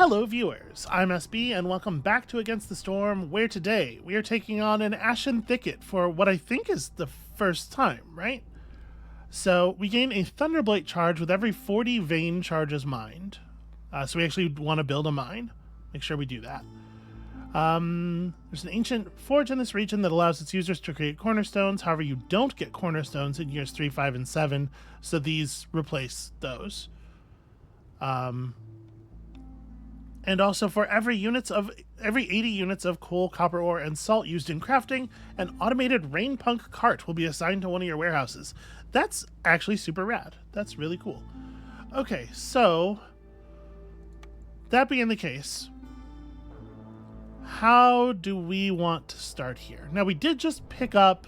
Hello viewers, I'm SB and welcome back to Against the Storm, where today we are taking on an Ashen Thicket for what I think is the first time, right? So we gain a Thunderblight charge with every 40 vein charges mined. So we actually want to build a mine. Make sure we do that. There's an ancient forge in this region that allows its users to create cornerstones. However, you don't get cornerstones in years 3, 5, and 7, so these replace those. And also for every 80 units of coal, copper ore, and salt used in crafting, an automated rain punk cart will be assigned to one of your warehouses. That's actually super rad. That's really cool. Okay, so that being the case, how do we want to start here? Now, we did just pick up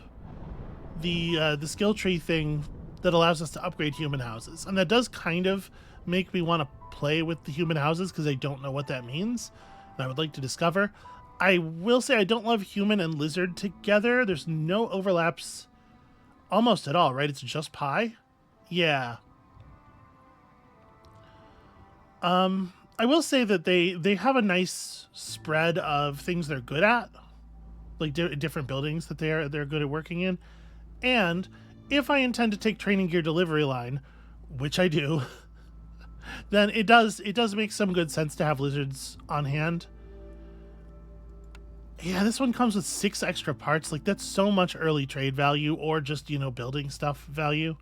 the skill tree thing that allows us to upgrade human houses, and that does kind of make me want to play with the human houses because I don't know what that means, and I would like to discover. I will say I don't love human and lizard together. There's no overlaps almost at all, right? It's just pie. Yeah. I will say that they have a nice spread of things they're good at, like different buildings that they're good at working in. And if I intend to take training gear delivery line, which I do, then it does make some good sense to have lizards on hand. Yeah, this one comes with 6 extra parts. Like, that's so much early trade value, or just, building stuff value.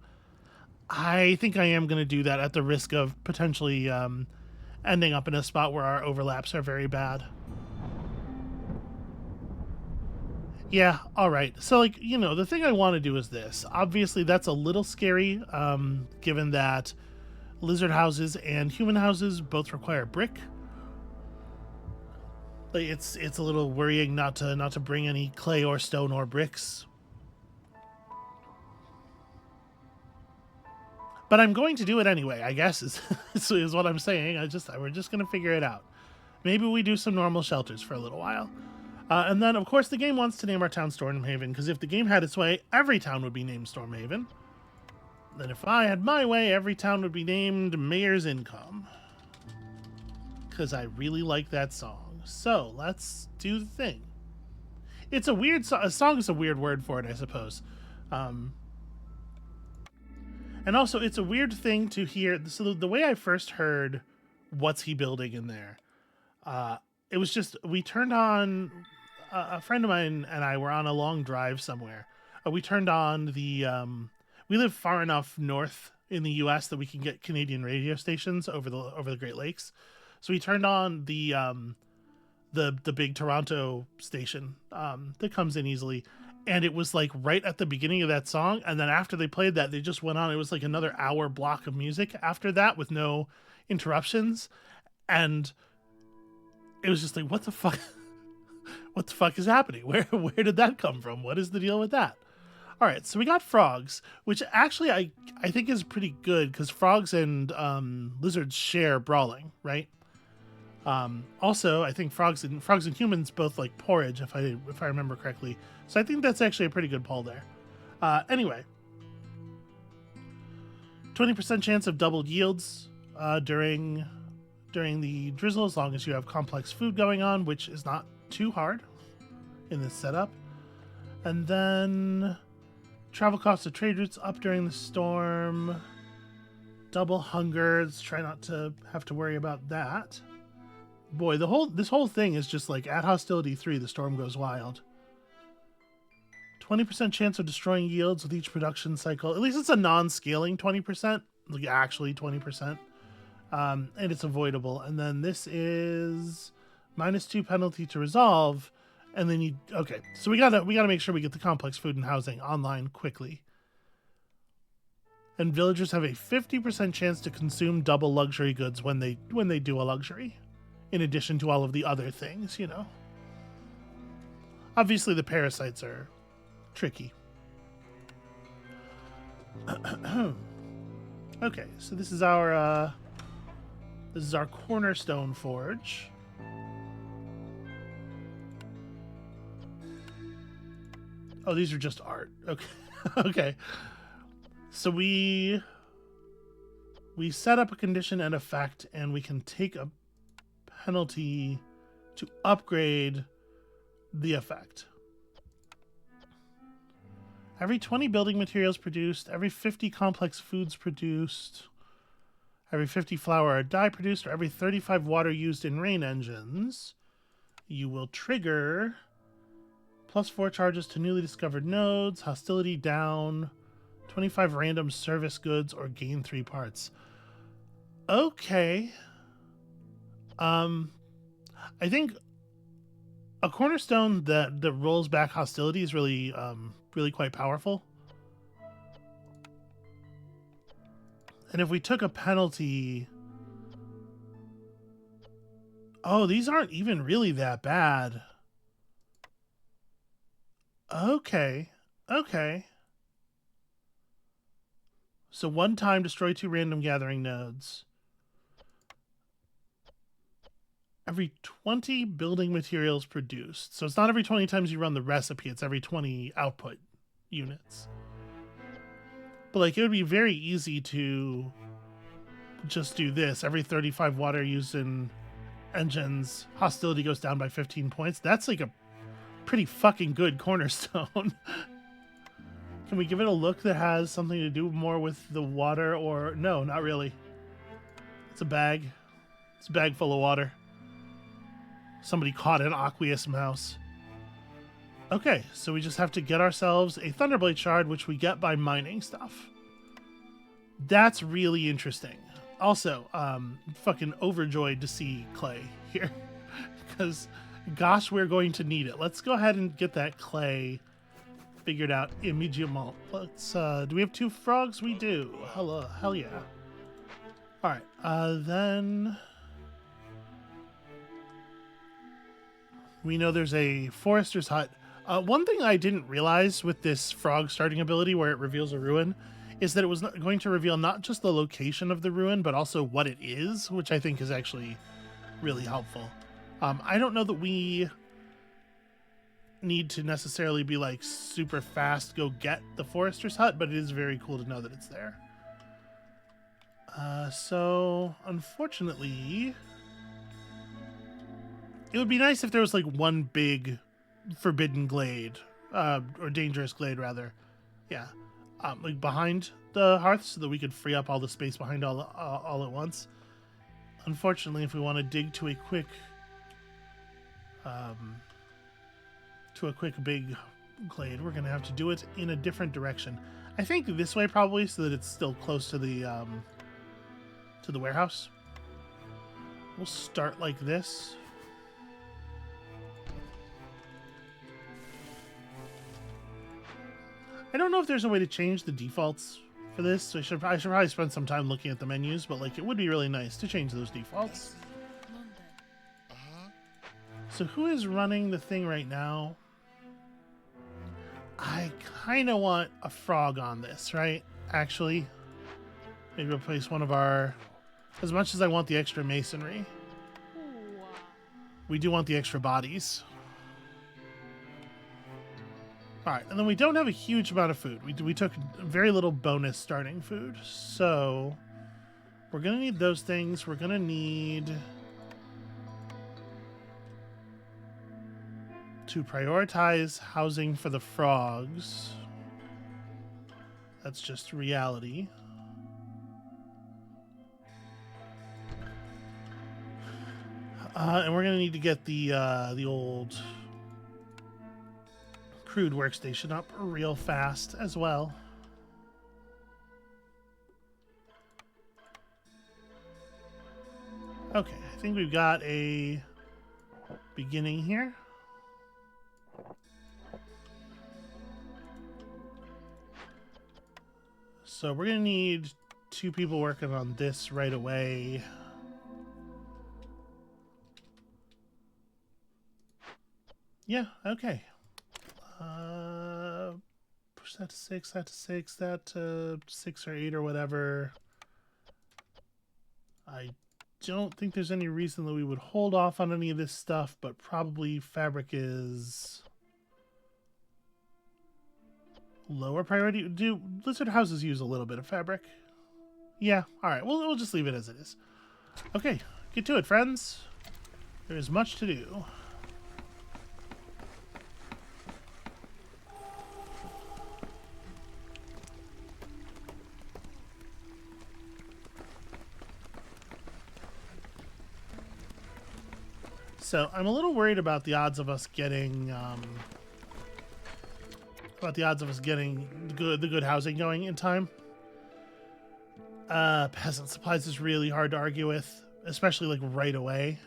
I think I am going to do that at the risk of potentially ending up in a spot where our overlaps are very bad. Yeah, alright. So, the thing I want to do is this. Obviously, that's a little scary, given that lizard houses and human houses both require brick. Like, it's a little worrying not to bring any clay or stone or bricks. But I'm going to do it anyway, I guess, is what I'm saying. We're just going to figure it out. Maybe we do some normal shelters for a little while. And then, of course, the game wants to name our town Stormhaven, because if the game had its way, every town would be named Stormhaven. Then if I had my way, every town would be named Mayor's Income. Because I really like that song. So, let's do the thing. It's a weird song. A song is a weird word for it, I suppose. And also, it's a weird thing to hear. So the way I first heard What's He Building in there, it was just, we turned on, a friend of mine and I were on a long drive somewhere. We turned on the, we live far enough north in the U.S. that we can get Canadian radio stations over the Great Lakes. So we turned on the big Toronto station that comes in easily. And it was like right at the beginning of that song. And then after they played that, they just went on. It was like another hour block of music after that with no interruptions. And it was just like, what the fuck? What the fuck is happening? Where did that come from? What is the deal with that? All right, so we got frogs, which actually I think is pretty good because frogs and lizards share brawling, right? Also, I think frogs and humans both like porridge, if I remember correctly. So I think that's actually a pretty good poll there. Anyway, 20% chance of doubled yields during the drizzle, as long as you have complex food going on, which is not too hard in this setup. And then travel costs of trade routes up during the storm. Double hunger. Let's try not to have to worry about that. Boy, this whole thing is just like at hostility 3, the storm goes wild. 20% chance of destroying yields with each production cycle. At least it's a non-scaling 20%, like actually 20%, and it's avoidable. And then this is -2 penalty to resolve, and then okay. So we gotta make sure we get the complex food and housing online quickly. And villagers have a 50% chance to consume double luxury goods when they do a luxury. In addition to all of the other things, Obviously, the parasites are tricky. Okay, so this is our cornerstone forge. Oh, these are just art. Okay. Okay. So we set up a condition and effect, and we can take a penalty to upgrade the effect. Every 20 building materials produced, every 50 complex foods produced, every 50 flour or dye produced, or every 35 water used in rain engines, you will trigger +4 charges to newly discovered nodes, hostility down, 25 random service goods, or gain 3 parts. Okay. I think a cornerstone that rolls back hostility is really really quite powerful. And if we took a penalty, oh, these aren't even really that bad. Okay. Okay. So 1 time destroy 2 random gathering nodes. Every 20 building materials produced. So it's not every 20 times you run the recipe, it's every 20 output units. But like it would be very easy to just do this. Every 35 water used in engines, hostility goes down by 15 points. That's like a pretty fucking good cornerstone. Can we give it a look that has something to do more with the water, or no, not really. It's a bag. It's a bag full of water. Somebody caught an aqueous mouse. Okay, so we just have to get ourselves a Thunderblade shard, which we get by mining stuff. That's really interesting. Also, fucking overjoyed to see clay here. Because, gosh, we're going to need it. Let's go ahead and get that clay figured out immediately. Let's, do we have 2 frogs? We do. Hello, hell yeah. Alright, then... we know there's a forester's hut. One thing I didn't realize with this frog starting ability where it reveals a ruin is that it was going to reveal not just the location of the ruin, but also what it is, which I think is actually really helpful. I don't know that we need to necessarily be like super fast go get the forester's hut, but it is very cool to know that it's there. So unfortunately, it would be nice if there was like one big forbidden glade, or dangerous glade rather. Yeah. Like behind the hearth so that we could free up all the space behind all at once. Unfortunately, if we want to dig to a quick big glade, we're going to have to do it in a different direction. I think this way probably, so that it's still close to the warehouse. We'll start like this. I don't know if there's a way to change the defaults for this, so I should probably spend some time looking at the menus, but like it would be really nice to change those defaults. So who is running the thing right now? I kind of want a frog on this, right? Actually, maybe replace one of our... as much as I want the extra masonry, we do want the extra bodies. Alright, and then we don't have a huge amount of food. We took very little bonus starting food. So, we're going to need those things. We're going to need to prioritize housing for the frogs. That's just reality. And we're going to need to get the old... crude workstation up real fast as well. Okay, I think we've got a beginning here. So we're gonna need 2 people working on this right away. Yeah, okay. Push that to 6, that to 6, that to 6 or 8 or whatever. I don't think there's any reason that we would hold off on any of this stuff, but probably fabric is lower priority. Do lizard houses use a little bit of fabric? Yeah, alright, we'll just leave it as it is. Okay, get to it, friends. There is much to do. So I'm a little worried about the odds of us getting the good housing going in time. Peasant supplies is really hard to argue with, especially like right away.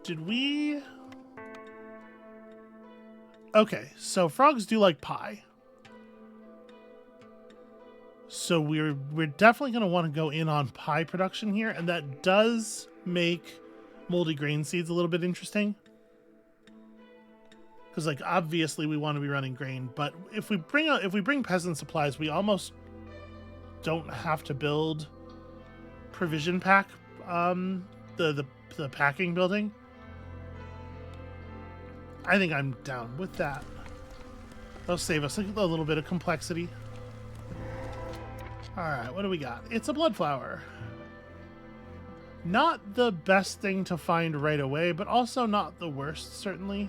Did we? Okay, so frogs do like pie. So we're definitely going to want to go in on pie production here, and that does make moldy grain seeds a little bit interesting. Because like obviously we want to be running grain, but if we bring peasant supplies, we almost don't have to build provision pack, the packing building. I think I'm down with that. That'll save us a little bit of complexity. Alright, what do we got? It's a blood flower. Not the best thing to find right away, but also not the worst, certainly.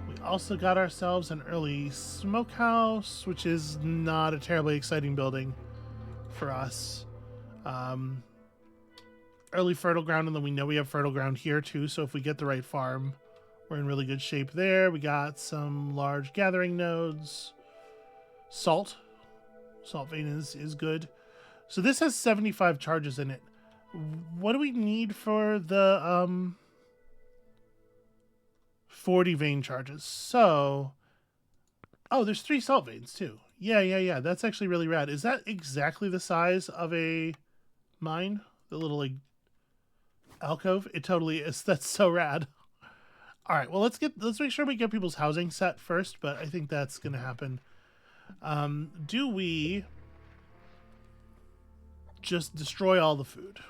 We also got ourselves an early smokehouse, which is not a terribly exciting building for us. Early fertile ground, and then we know we have fertile ground here too, so if we get the right farm, we're in really good shape there. We got some large gathering nodes. Salt vein is good. So this has 75 charges in it. What do we need for the 40 vein charges? So, oh, there's 3 salt veins too. Yeah. That's actually really rad. Is that exactly the size of a mine? The little like alcove? It totally is. That's so rad. All right, well let's make sure we get people's housing set first, but I think that's gonna happen. Do we just destroy all the food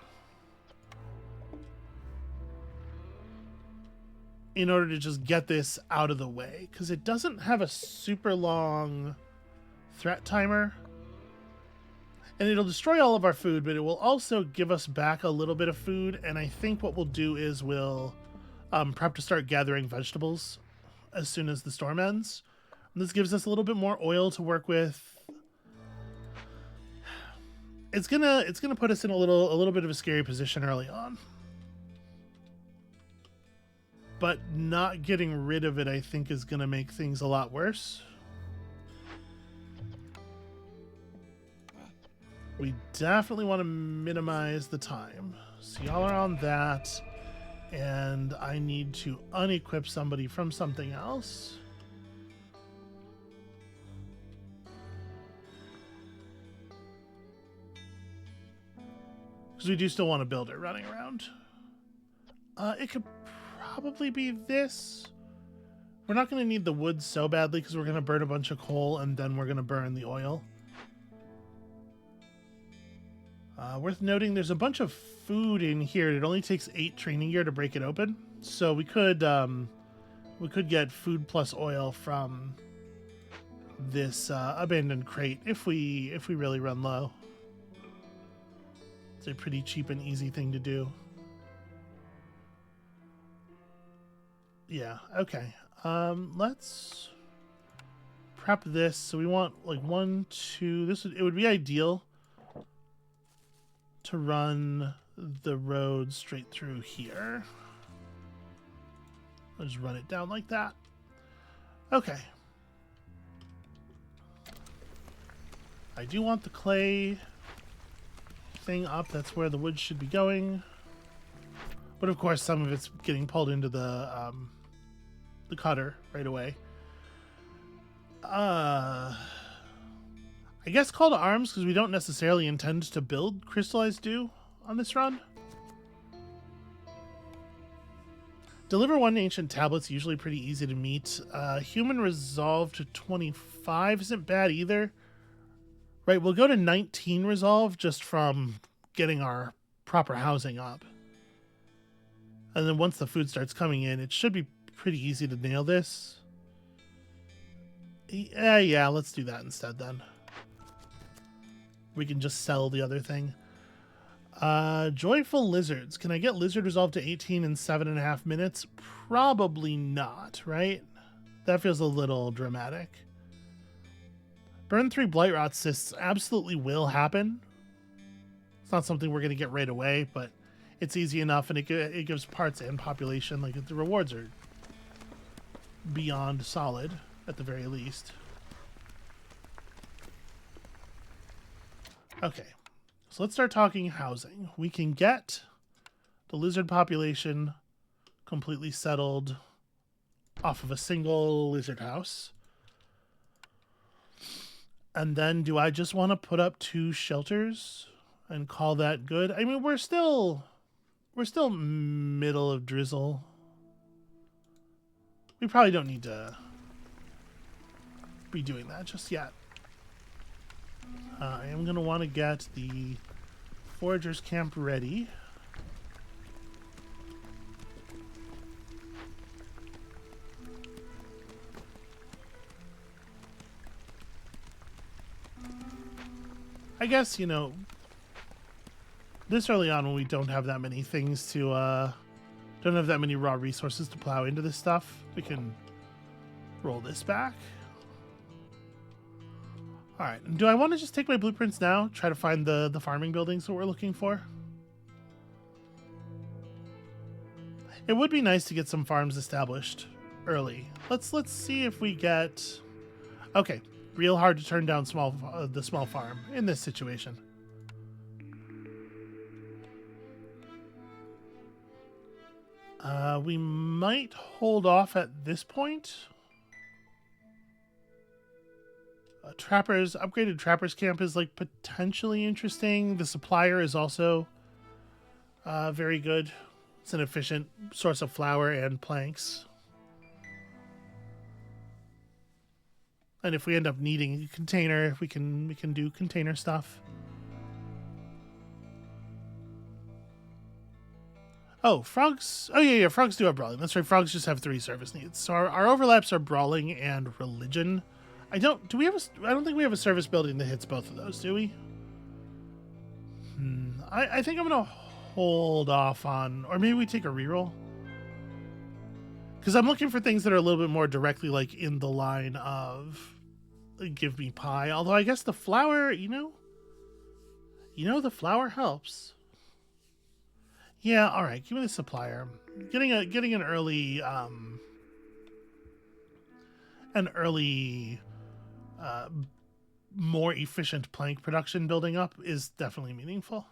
in order to just get this out of the way? Because it doesn't have a super long threat timer. And it'll destroy all of our food, but it will also give us back a little bit of food. And I think what we'll do is we'll prep to start gathering vegetables as soon as the storm ends. And this gives us a little bit more oil to work with. It's gonna put us in a little bit of a scary position early on. But not getting rid of it, I think, is gonna make things a lot worse. We definitely want to minimize the time. So y'all are on that. And I need to unequip somebody from something else. Because we do still want to build it running around. It could probably be this. We're not going to need the wood so badly because we're going to burn a bunch of coal and then we're going to burn the oil. Worth noting, there's a bunch of food in here. It only takes 8 training gear to break it open. So we could get food plus oil from this abandoned crate if we really run low. It's a pretty cheap and easy thing to do. Yeah, okay. Let's prep this. So we want like 1, 2. It would be ideal to run the road straight through here. I'll just run it down like that. Okay. I do want the clay thing up. That's where the wood should be going. But of course, some of it's getting pulled into the cutter right away. I guess call to arms, because we don't necessarily intend to build crystallized dew on this run. Deliver 1 ancient tablet's usually pretty easy to meet. Human resolve to 25 isn't bad either. Right, we'll go to 19 resolve just from getting our proper housing up. And then once the food starts coming in, it should be pretty easy to nail this. Yeah, let's do that instead then. We can just sell the other thing. Joyful lizards. Can I get lizard resolved to 18 in 7.5 minutes? Probably not, right? That feels a little dramatic. Burn 3 blight rot cysts absolutely will happen. It's not something we're going to get right away, but it's easy enough, and it gives parts and population. Like, the rewards are beyond solid, at the very least. Okay, so let's start talking housing. We can get the lizard population completely settled off of a single lizard house. And then do I just want to put up 2 shelters and call that good? I mean, we're still middle of drizzle. We probably don't need to be doing that just yet. I am going to want to get the foragers camp ready. I guess, you know, this early on when we don't have that many things to, don't have that many raw resources to plow into this stuff, we can roll this back. Alright, do I want to just take my blueprints now? Try to find the farming buildings that we're looking for? It would be nice to get some farms established early. Let's see if we get... Okay, real hard to turn down the small farm in this situation. We might hold off at this point. Upgraded Trappers Camp is like potentially interesting. The supplier is also very good. It's an efficient source of flour and planks. And if we end up needing a container, we can do container stuff. Oh, frogs. Oh yeah, frogs do have brawling. That's right. Frogs just have 3 service needs. So our overlaps are brawling and religion. I don't think we have a service building that hits both of those, do we? I think I'm gonna hold off on, or maybe we take a reroll. Because I'm looking for things that are a little bit more directly like in the line of give me pie. Although I guess the flour, you know, the flour helps. Yeah, all right. Give me the supplier. Getting an early more efficient plank production building up is definitely meaningful.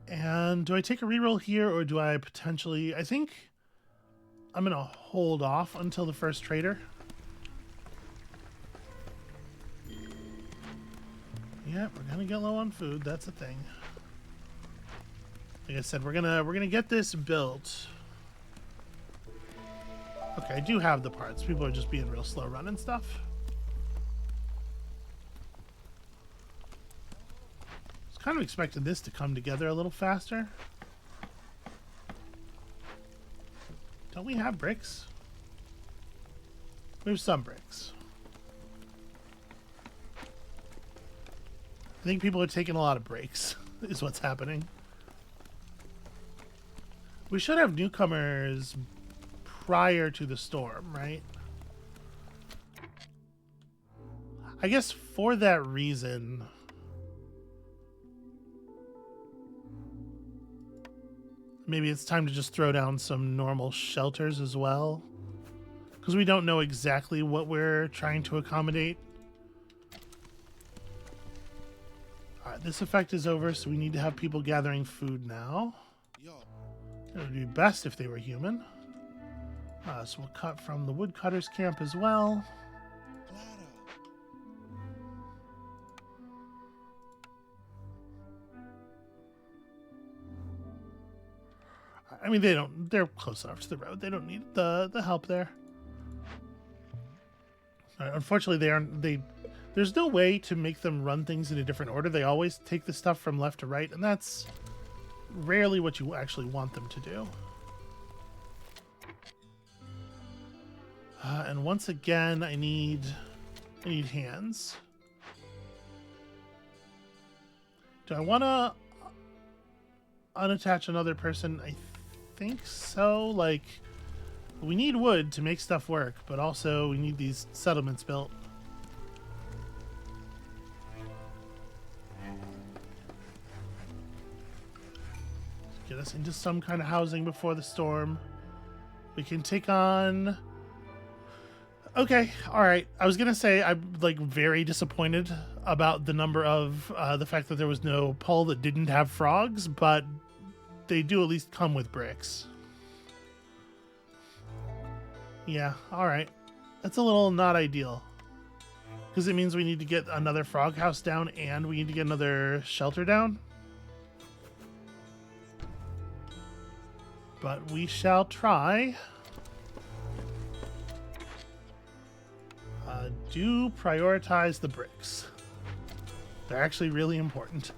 And do I take a reroll here, or do I potentially... I think I'm going to hold off until the first trader. Yeah, we're going to get low on food. That's a thing. Like I said, we're gonna get this built. Okay, I do have the parts. People are just being real slow running stuff. I was kind of expecting this to come together a little faster. Don't we have bricks? We have some bricks. I think people are taking a lot of breaks, is what's happening. We should have newcomers prior to the storm, right? I guess for that reason... maybe it's time to just throw down some normal shelters as well. Because we don't know exactly what we're trying to accommodate. Alright, this effect is over, so we need to have people gathering food now. It would be best if they were human. So we'll cut from the woodcutters camp as well. I mean, they're close enough to the road. They don't need the help there. Unfortunately, there's no way to make them run things in a different order. They always take the stuff from left to right, and that's rarely what you actually want them to do. And once again, I need hands. Do I want to unattach another person? I think so. Like, we need wood to make stuff work, but also we need these settlements built. Get us into some kind of housing before the storm. We can take on... Okay, alright. I was gonna say I'm, like, very disappointed about the number of... the fact that there was no pole that didn't have frogs, but they do at least come with bricks. Yeah, alright. That's a little not ideal. Because it means we need to get another frog house down and we need to get another shelter down. But we shall try. Do prioritize the bricks. They're actually really important.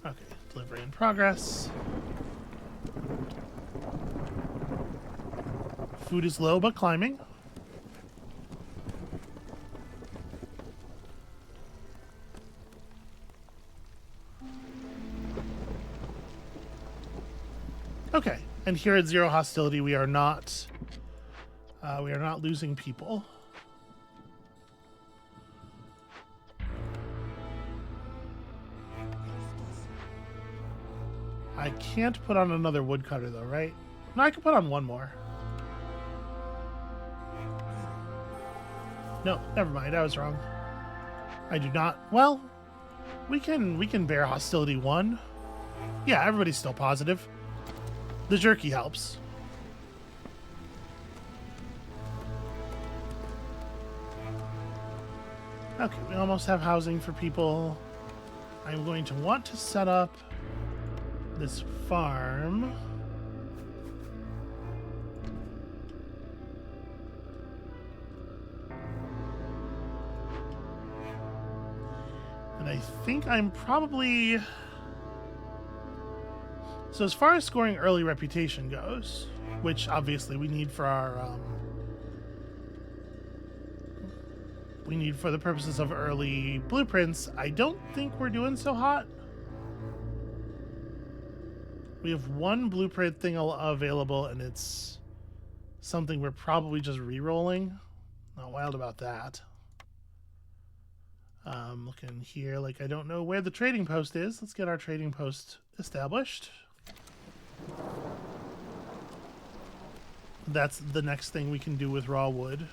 Okay, delivery in progress. Food is low but climbing. Okay, and here at zero hostility, we are not losing people. I can't put on another woodcutter though, right? No, I can put on one more. No, never mind. I was wrong. I do not. Well, we can bear hostility 1. Yeah, everybody's still positive. The jerky helps. Okay, we almost have housing for people. I'm going to want to set up this farm. And I think I'm probably... So as far as scoring early reputation goes, which obviously we need for our... we need for the purposes of early blueprints, I don't think we're doing so hot. We have one blueprint thing available, and it's something we're probably just re-rolling. Not wild about that. Looking here, like I don't know where the trading post is. Let's get our trading post established. That's the next thing we can do with raw wood.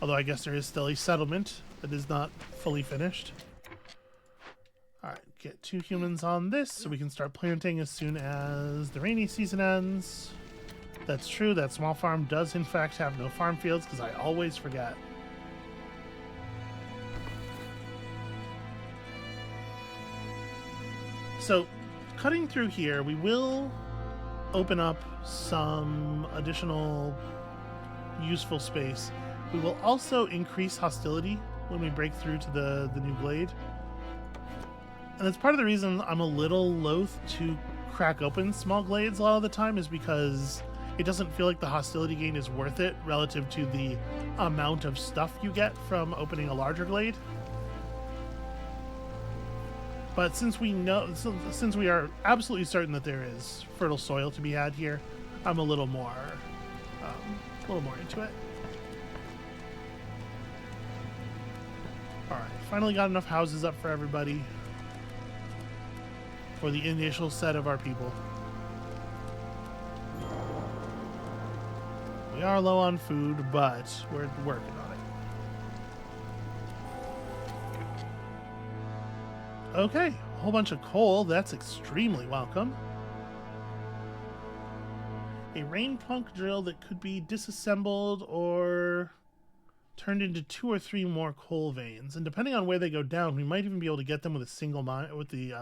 Although I guess there is still a settlement that is not fully finished. Alright, get 2 humans on this so we can start planting as soon as the rainy season ends. That's true, that small farm does in fact have no farm fields because I always forget. So, cutting through here, we will open up some additional useful space. We will also increase hostility when we break through to the new glade. And that's part of the reason I'm a little loath to crack open small glades a lot of the time, is because it doesn't feel like the hostility gain is worth it relative to the amount of stuff you get from opening a larger glade. But since we are absolutely certain that there is fertile soil to be had here, I'm a little more into it. All right, finally got enough houses up for everybody for the initial set of our people. We are low on food, but we're working on it. Okay, a whole bunch of coal. That's extremely welcome. A rain punk drill that could be disassembled or turned into 2 or 3 more coal veins. And depending on where they go down, we might even be able to get them with a single mine, with the,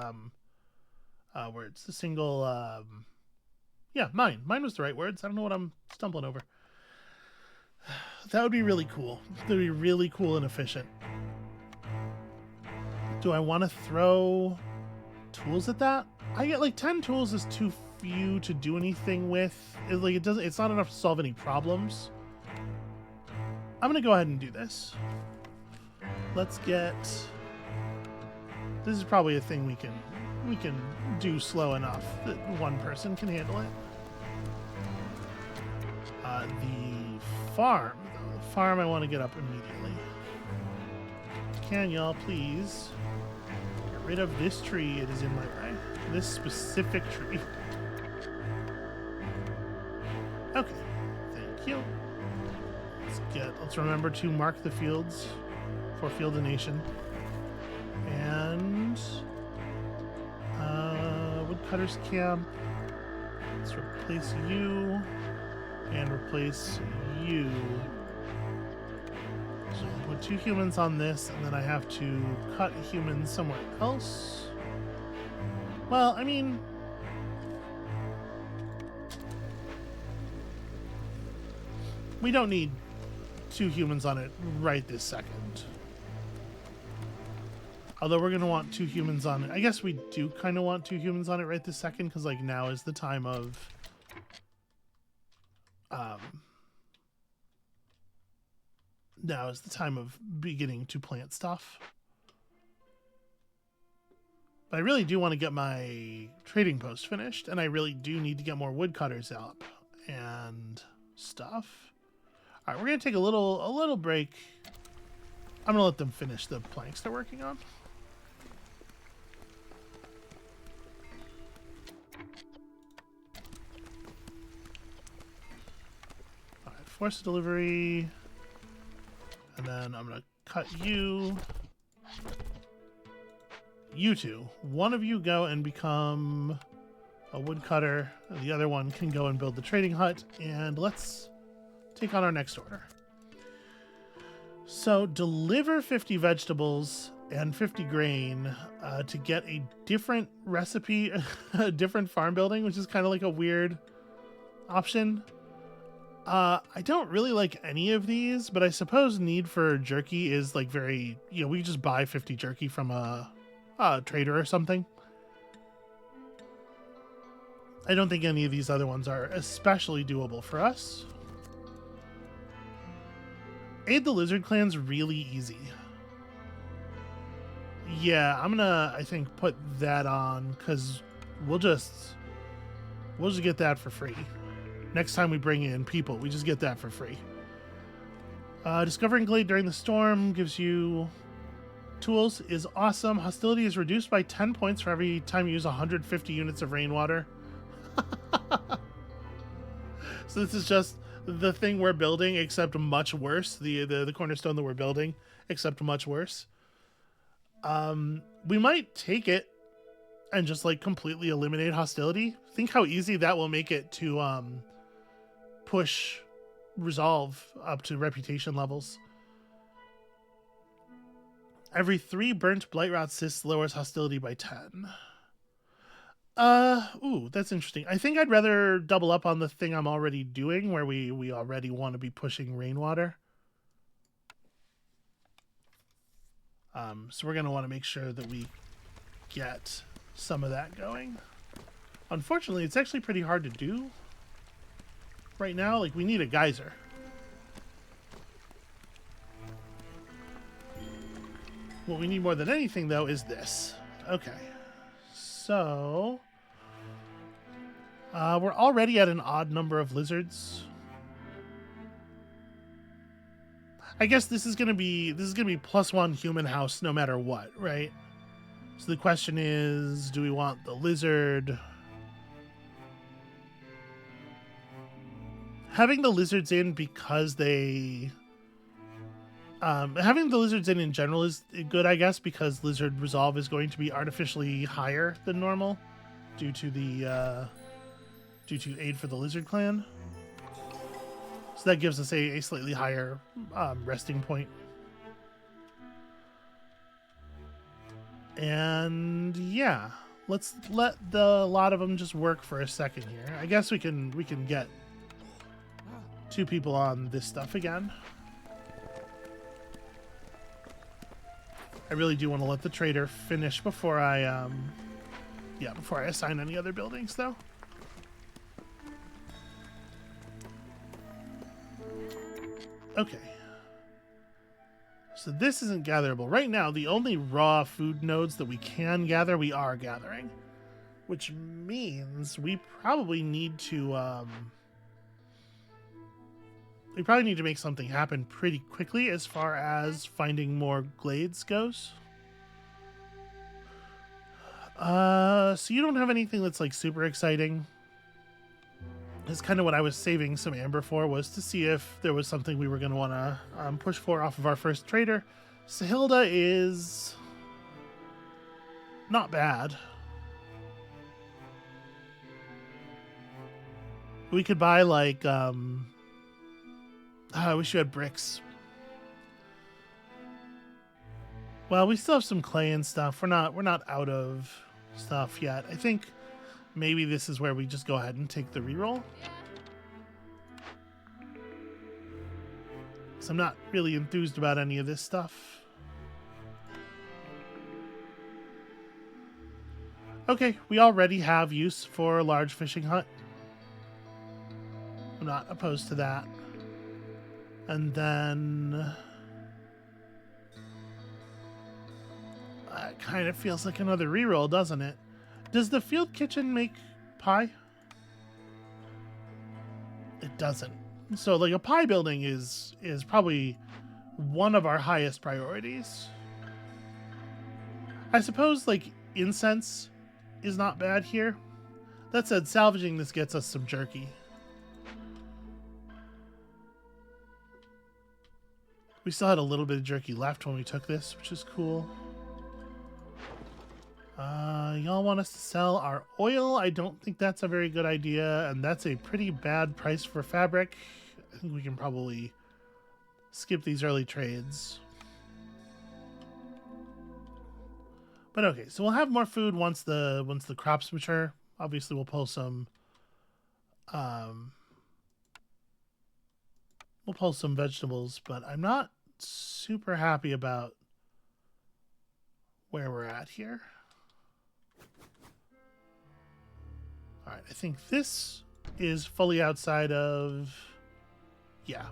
words. The single, yeah, mine. Mine was the right words. I don't know what I'm stumbling over. That would be really cool. That would be really cool and efficient. Do I want to throw tools at that? I get like 10 tools is too few to do anything with. It's not enough to solve any problems. I'm gonna go ahead and do this. let's get... This is probably a thing we can do slow enough that one person can handle it. The farm, though. The farm I want to get up immediately. Can y'all please get rid of this tree? It is in my way. This specific tree. Okay, thank you. Let's remember to mark the fields for Fieldination. And Woodcutter's Camp. Let's replace you and replace you. So put 2 humans on this, and then I have to cut humans somewhere else. Well, I mean, we don't need 2 humans on it right this second. Although we're going to want 2 humans on it. I guess we do kind of want 2 humans on it right this second, because like now is the time of beginning to plant stuff. But I really do want to get my trading post finished, and I really do need to get more woodcutters up and stuff. All right, we're going to take a little break. I'm going to let them finish the planks they're working on. All right, force delivery. And then I'm going to cut you. You two. One of you go and become a woodcutter. The other one can go and build the trading hut. And let's take on our next order. So deliver 50 vegetables and 50 grain to get a different recipe, a different farm building, which is kind of like a weird option. I don't really like any of these, but I suppose need for jerky is like very, we just buy 50 jerky from a trader or something. I don't think any of these other ones are especially doable for us. Aid the lizard clan's really easy. Yeah, I'm gonna, I think, put that on because we'll just get that for free. Next time we bring in people, we just get that for free. Discovering Glade during the storm gives you tools is awesome. Hostility is reduced by 10 points for every time you use 150 units of rainwater. So this is just the thing we're building, except much worse. The cornerstone that we're building, except much worse. We might take it and just like completely eliminate hostility. Think how easy that will make it to push resolve up to reputation levels. Every 3 burnt blightrot cysts lowers hostility by 10. Ooh, that's interesting. I think I'd rather double up on the thing I'm already doing, where we already want to be pushing rainwater. So we're going to want to make sure that we get some of that going. Unfortunately, it's actually pretty hard to do right now. Like, we need a geyser. What we need more than anything, though, is this. Okay. So we're already at an odd number of lizards. I guess this is gonna be +1 human house no matter what, right? So the question is, do we want the lizard? Having the lizards in because they having the lizards in general is good, I guess, because lizard resolve is going to be artificially higher than normal due to the due to aid for the lizard clan. So that gives us a slightly higher resting point. And yeah, let's let the lot of them just work for a second here. I guess we can get 2 people on this stuff again. I really do want to let the trader finish before I before I assign any other buildings, though. Okay. So this isn't gatherable. Right now, the only raw food nodes that we can gather, we are gathering. Which means we probably need to make something happen pretty quickly as far as finding more glades goes. So you don't have anything that's like super exciting. That's kind of what I was saving some amber for, was to see if there was something we were going to want to push for off of our first trader. Sahilda is not bad. We could buy like I wish you had bricks. Well, we still have some clay and stuff. We're not out of stuff yet. I think maybe this is where we just go ahead and take the reroll. So I'm not really enthused about any of this stuff. Okay, we already have use for a large fishing hut. I'm not opposed to that. And then it kind of feels like another reroll, doesn't it? Does the field kitchen make pie? It doesn't. So like a pie building is probably one of our highest priorities. I suppose like incense is not bad here. That said, salvaging this gets us some jerky. We still had a little bit of jerky left when we took this, which is cool. Y'all want us to sell our oil? I don't think that's a very good idea, and that's a pretty bad price for fabric. I think we can probably skip these early trades. But okay, so we'll have more food once the crops mature. Obviously, we'll pull some vegetables, but I'm not super happy about where we're at here. All right, I think this is fully outside of, yeah,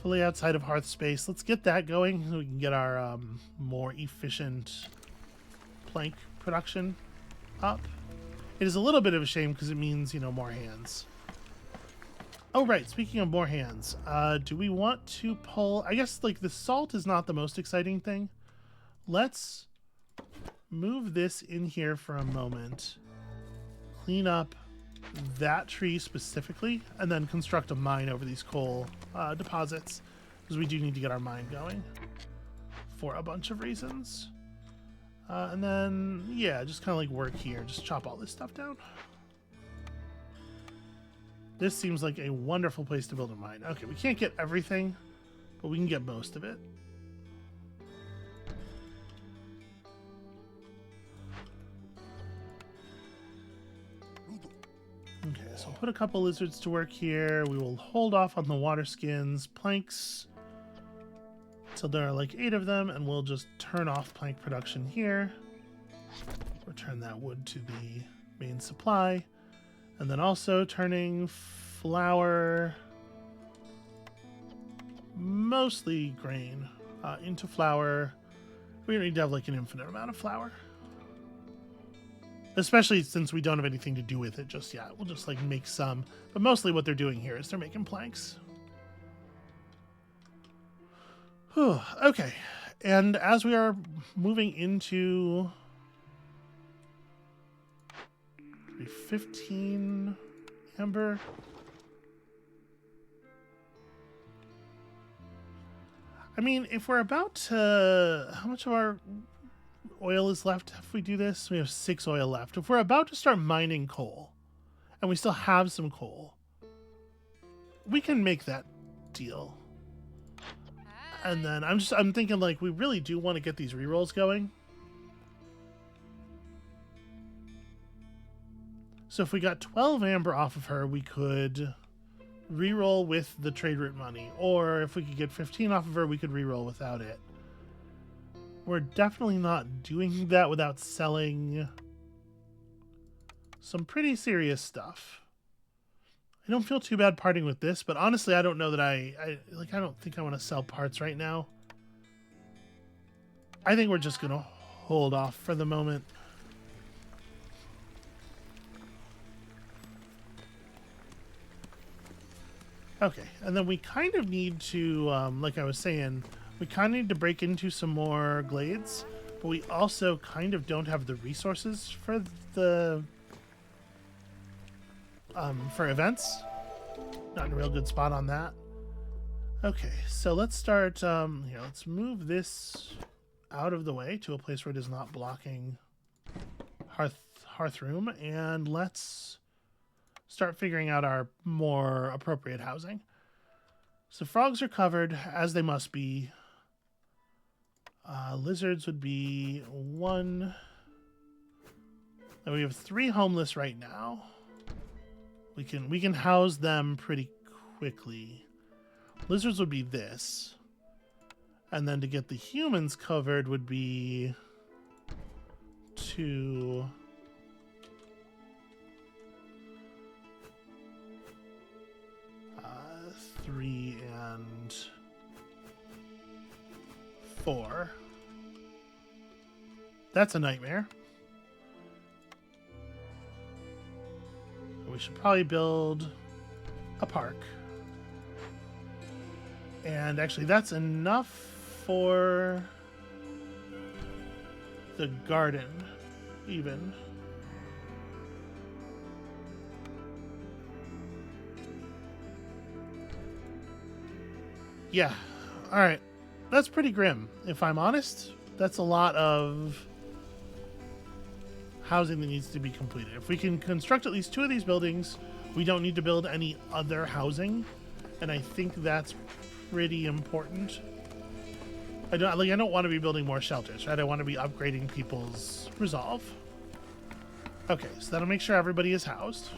fully outside of hearth space. Let's get that going so we can get our more efficient plank production up. It is a little bit of a shame because it means, you know, more hands. Oh, right. Speaking of more hands, do we want to pull... I guess, like, the salt is not the most exciting thing. Let's move this in here for a moment. Clean up that tree specifically, and then construct a mine over these coal deposits, because we do need to get our mine going for a bunch of reasons. And then, yeah, just kind of like work here. Just chop all this stuff down. This seems like a wonderful place to build a mine. Okay, we can't get everything, but we can get most of it. Okay, so I'll put a couple lizards to work here. We will hold off on the water skins, planks, until there are like 8 of them, and we'll just turn off plank production here. Return that wood to the main supply. And then also turning flour, mostly grain, into flour. We don't need to have like an infinite amount of flour. Especially since we don't have anything to do with it just yet. We'll just like make some. But mostly what they're doing here is they're making planks. Whew, okay. And as we are moving into 15 amber. I mean, if we're about to... How much of our oil is left if we do this? We have 6 oil left. If we're about to start mining coal, and we still have some coal, we can make that deal. And then I'm thinking like we really do want to get these rerolls going. So if we got 12 amber off of her, we could reroll with the trade route money. Or if we could get 15 off of her, we could reroll without it. We're definitely not doing that without selling some pretty serious stuff. I don't feel too bad parting with this, but honestly, I don't know that I don't think I want to sell parts right now. I think we're just going to hold off for the moment. Okay, and then we kind of need to, like I was saying, we kind of need to break into some more glades, but we also kind of don't have the resources for the, for events. Not in a real good spot on that. Okay, so let's start, here, let's move this out of the way to a place where it is not blocking hearth room, and let's start figuring out our more appropriate housing. So frogs are covered, as they must be. Lizards would be 1. And we have 3 homeless right now. We can house them pretty quickly. Lizards would be this. And then to get the humans covered would be 2. 3 and 4. That's a nightmare. We should probably build a park. And actually, that's enough for the garden, even. Yeah, all right. That's pretty grim, if I'm honest. That's a lot of housing that needs to be completed. If we can construct at least 2 of these buildings, we don't need to build any other housing, and I think that's pretty important. I don't want to be building more shelters, right? I want to be upgrading people's resolve. Okay, so that'll make sure everybody is housed.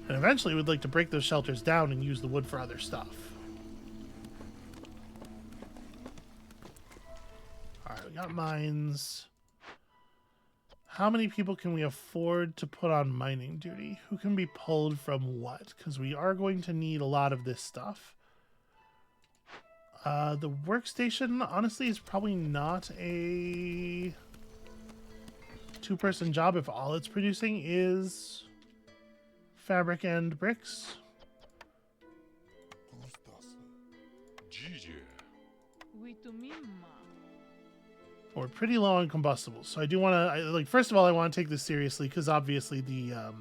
And eventually we'd like to break those shelters down and use the wood for other stuff. Alright, we got mines. How many people can we afford to put on mining duty? Who can be pulled from what? Because we are going to need a lot of this stuff. The workstation, honestly, is probably not a 2-person job if all it's producing is fabric and bricks. We're pretty low on combustibles, so I do want to, first of all, I want to take this seriously because obviously the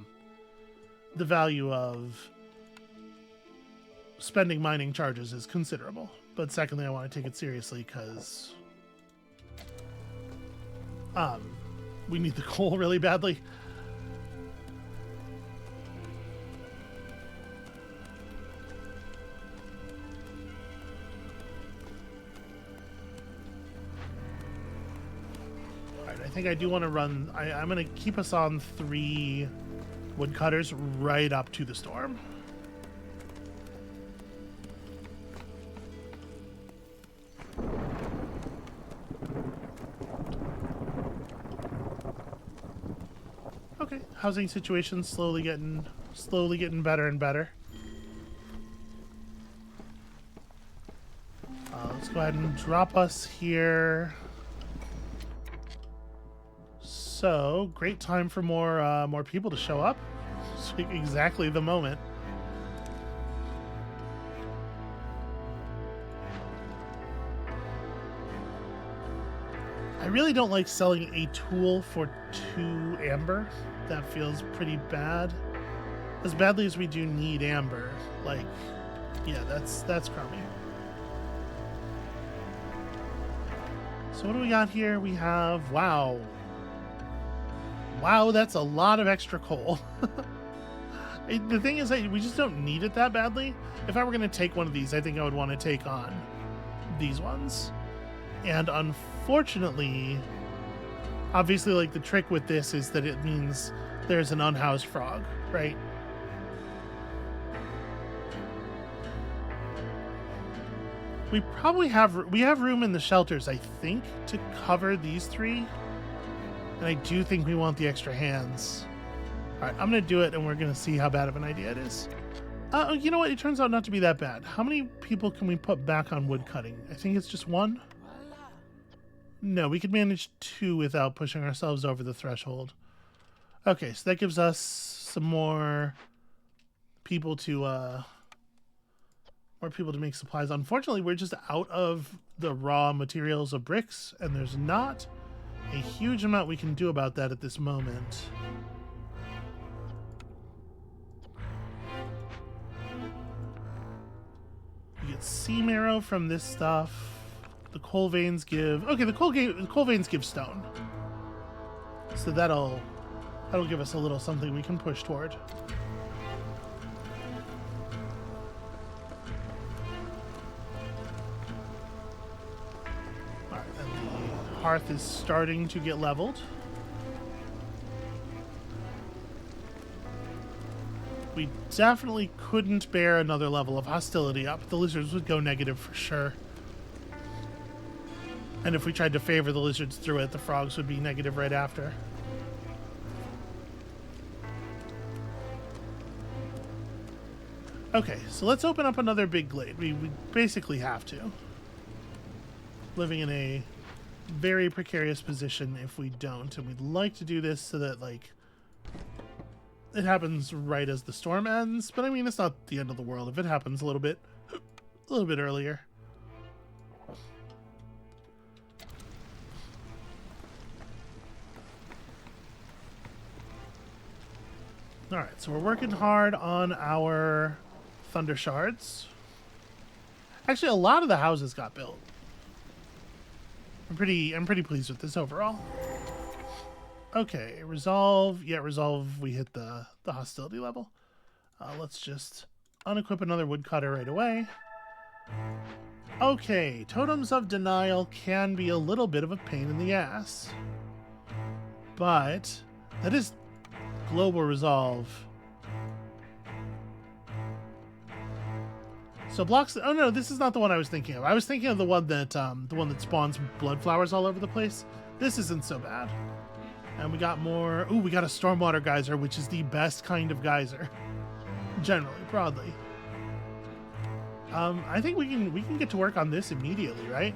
value of spending mining charges is considerable. But secondly, I want to take it seriously because we need the coal really badly. I think I do want to run. I'm going to keep us on 3 woodcutters right up to the storm. Okay, housing situation slowly getting better and better. Let's go ahead and drop us here. So, great time for more people to show up. It's exactly the moment. I really don't like selling a tool for 2 amber. That feels pretty bad. As badly as we do need amber, yeah, that's crummy. So what do we got here? We have, wow, that's a lot of extra coal. The thing is that we just don't need it that badly. If I were going to take one of these, I think I would want to take on these ones. And unfortunately, obviously, the trick with this is that it means there's an unhoused frog, right? We probably have room in the shelters, I think, to cover these 3. And I do think we want the extra hands. All right, I'm going to do it, and we're going to see how bad of an idea it is. You know what? It turns out not to be that bad. How many people can we put back on wood cutting? I think it's just one. No, we could manage 2 without pushing ourselves over the threshold. Okay, so that gives us some more people to make supplies. Unfortunately, we're just out of the raw materials of bricks, and there's not a huge amount we can do about that at this moment. We get sea marrow from this stuff. The coal veins give... Okay, the coal veins give stone. So that'll give us a little something we can push toward. Alright, and the hearth is starting to get leveled. We definitely couldn't bear another level of hostility up. The lizards would go negative for sure. And if we tried to favor the lizards through it, the frogs would be negative right after. Okay, so let's open up another big glade. We basically have to. Living in a very precarious position if we don't. And we'd like to do this so that, like, it happens right as the storm ends. But I mean, it's not the end of the world if it happens a little bit earlier. Alright, so we're working hard on our thunder shards. Actually, a lot of the houses got built. I'm pretty pleased with this overall. Okay, resolve. Yeah, resolve. We hit the hostility level. Let's just unequip another woodcutter right away. Okay, totems of denial can be a little bit of a pain in the ass. But that is global resolve. So blocks. Oh no, this is not the one I was thinking of. I was thinking of the one that spawns blood flowers all over the place. This isn't so bad. And we got more. Ooh, we got a stormwater geyser, which is the best kind of geyser, generally, broadly. I think we can get to work on this immediately, right?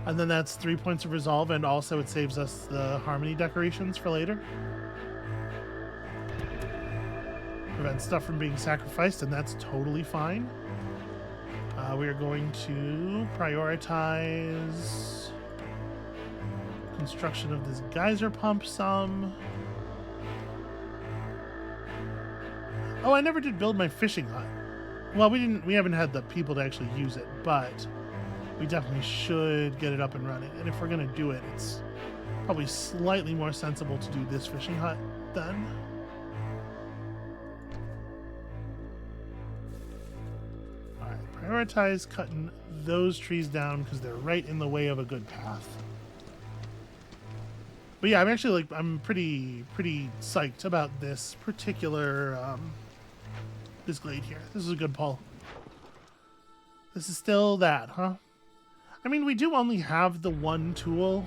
And then that's 3 points of resolve, and also it saves us the harmony decorations for later. Prevent stuff from being sacrificed, and that's totally fine. We are going to prioritize construction of this geyser pump some. Oh, I never did build my fishing hut. Well, we haven't had the people to actually use it, but we definitely should get it up and running. And if we're going to do it, it's probably slightly more sensible to do this fishing hut then. Prioritize cutting those trees down because they're right in the way of a good path. But yeah, I'm pretty psyched about this particular this glade here. This is a good pull. This is still that, huh? I mean, we do only have the one tool,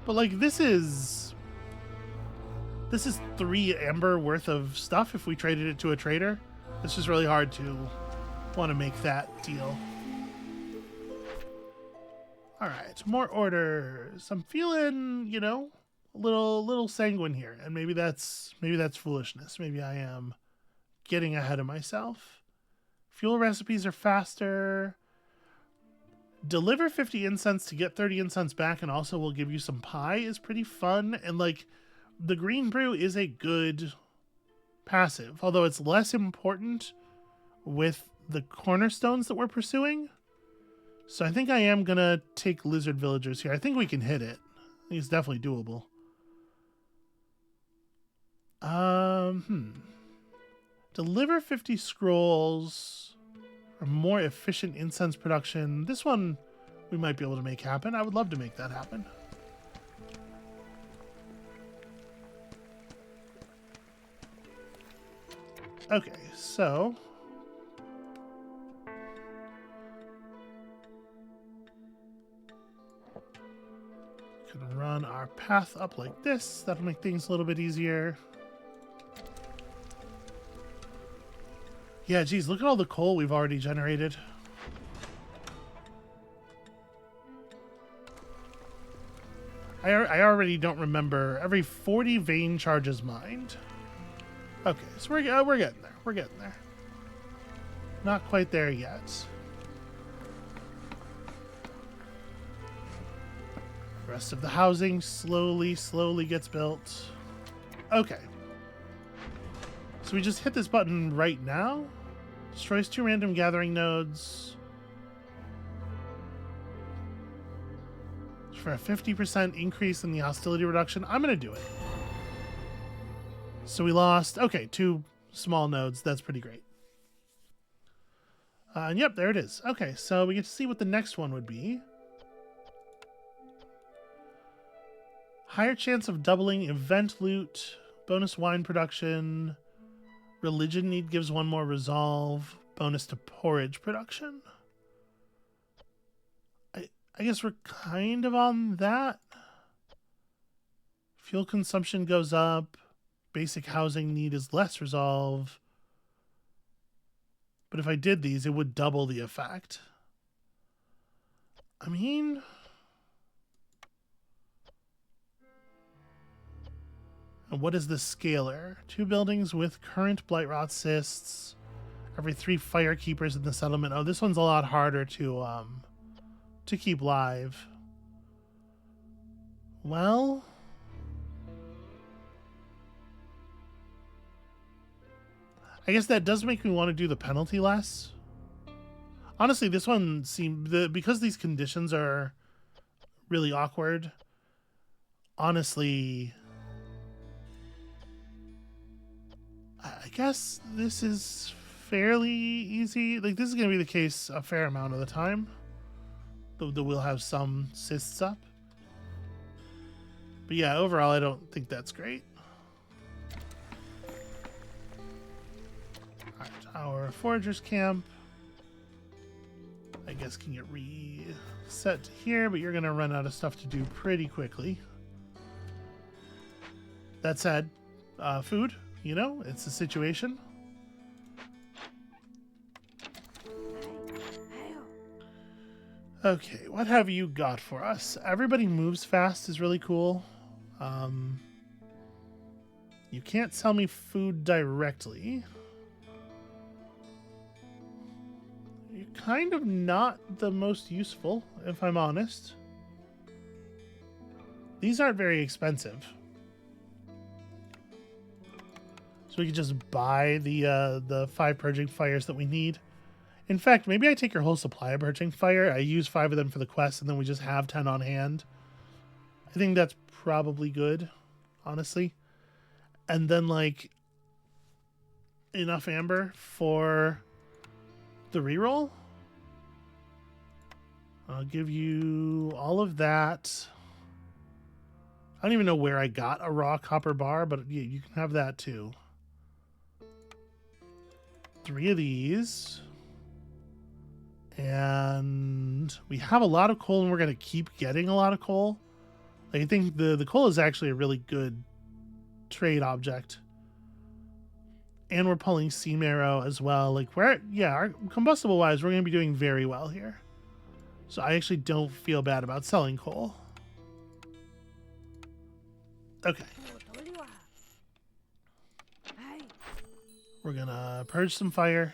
but like this is 3 amber worth of stuff if we traded it to a trader. It's just really hard to want to make that deal. All right, more orders. I'm feeling, you know, a little sanguine here, and maybe that's foolishness. Maybe I am getting ahead of myself. Fuel recipes are faster. Deliver 50 incense to get 30 incense back, and also will give you some pie is pretty fun. And like, the green brew is a good passive, although it's less important with the cornerstones that we're pursuing. So I think I am gonna take lizard villagers here. I think we can hit it. I think it's definitely doable. Deliver 50 scrolls for more efficient incense production. This one we might be able to make happen. I would love to make that happen. Okay, so can run our path up like this. That'll make things a little bit easier. Yeah, geez, look at all the coal we've already generated. I already don't remember. Every 40 vein charges mined. Okay, so we're getting there. We're getting there. Not quite there yet. The rest of the housing slowly gets built. Okay. So we just hit this button right now. Destroys 2 random gathering nodes. For a 50% increase in the hostility reduction. I'm going to do it. So we lost, okay, 2 small nodes. That's pretty great. And yep, there it is. Okay, so we get to see what the next one would be. Higher chance of doubling event loot, bonus wine production, religion need gives 1 more resolve, bonus to porridge production. I guess we're kind of on that. Fuel consumption goes up, basic housing need is less resolve. But if I did these, it would double the effect. I mean... And what is the scaler? 2 buildings with current blight rot cysts. Every 3 fire keepers in the settlement. Oh, this one's a lot harder to keep live. Well... I guess that does make me want to do the penalty less. Honestly, this one seemed... because these conditions are really awkward, honestly... I guess this is fairly easy. Like, this is going to be the case a fair amount of the time. Though we'll have some cysts up. But yeah, overall, I don't think that's great. Alright, our foragers camp, I guess, can get reset to here, but you're going to run out of stuff to do pretty quickly. That said, food, you know, it's a situation. Okay, what have you got for us? Everybody moves fast is really cool. You can't sell me food directly. You're kind of not the most useful, if I'm honest. These aren't very expensive. So we can just buy the 5 purging fires that we need. In fact, maybe I take your whole supply of purging fire. I use 5 of them for the quest, and then we just have 10 on hand. I think that's probably good, honestly. And then, like, enough amber for the reroll. I'll give you all of that. I don't even know where I got a raw copper bar, but yeah, you can have that too. 3 of these. And we have a lot of coal, and we're going to keep getting a lot of coal. Like, I think the coal is actually a really good trade object. And we're pulling sea marrow as well. Like, our combustible wise, we're going to be doing very well here. So I actually don't feel bad about selling coal. Okay. We're going to purge some fire.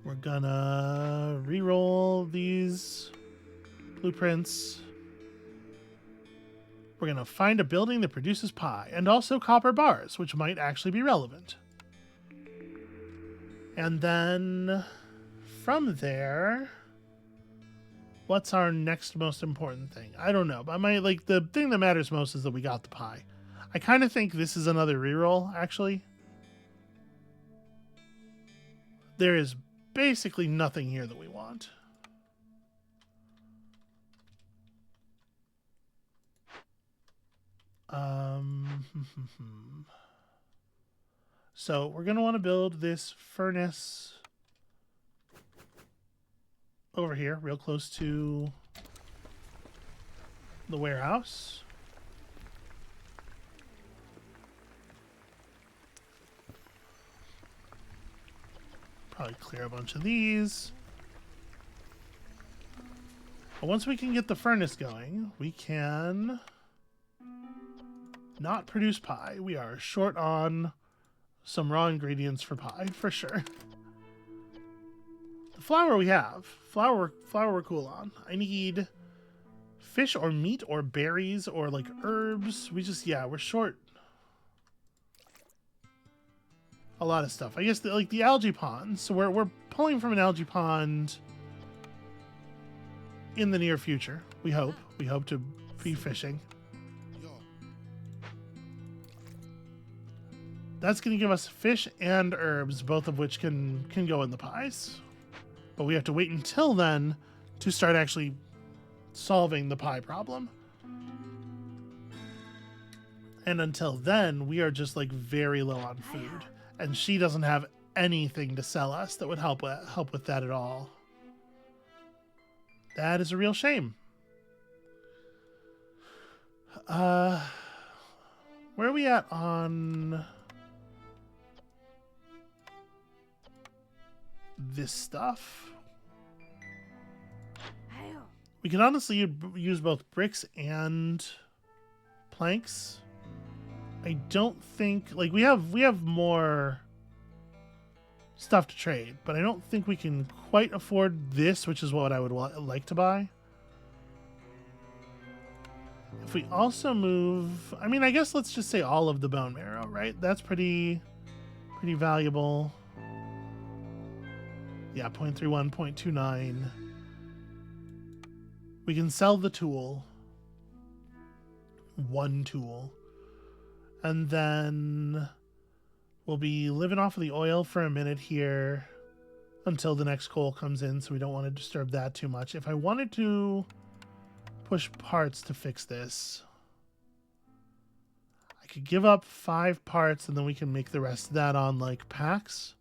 We're gonna re-roll these blueprints. We're gonna find a building that produces pie and also copper bars, which might actually be relevant. And then from there, what's our next most important thing? I don't know, but the thing that matters most is that we got the pie. I kind of think this is another re-roll, actually. There is basically nothing here that we want. So we're going to want to build this furnace over here, real close to the warehouse. Probably clear a bunch of these. But once we can get the furnace going, we can not produce pie. We are short on some raw ingredients for pie, for sure. The flour we have. Flour we're cool on. I need fish or meat or berries or like herbs. We're short a lot of stuff. I guess like the algae pond. So we're pulling from an algae pond in the near future. We hope to be fishing. That's going to give us fish and herbs, both of which can go in the pies. But we have to wait until then to start actually solving the pie problem. And until then, we are just like very low on food. And she doesn't have anything to sell us that would help with that at all. That is a real shame. Where are we at on this stuff? We can honestly use both bricks and planks. I don't think like we have more stuff to trade, but I don't think we can quite afford this, which is what I would like to buy. If we also move, I mean, I guess let's just say all of the bone marrow, right? That's pretty valuable. Yeah, 0.31, 0.29. We can sell the tool. One tool. And then we'll be living off of the oil for a minute here until the next coal comes in, so we don't want to disturb that too much. If I wanted to push parts to fix this, I could give up 5 parts and then we can make the rest of that on like packs.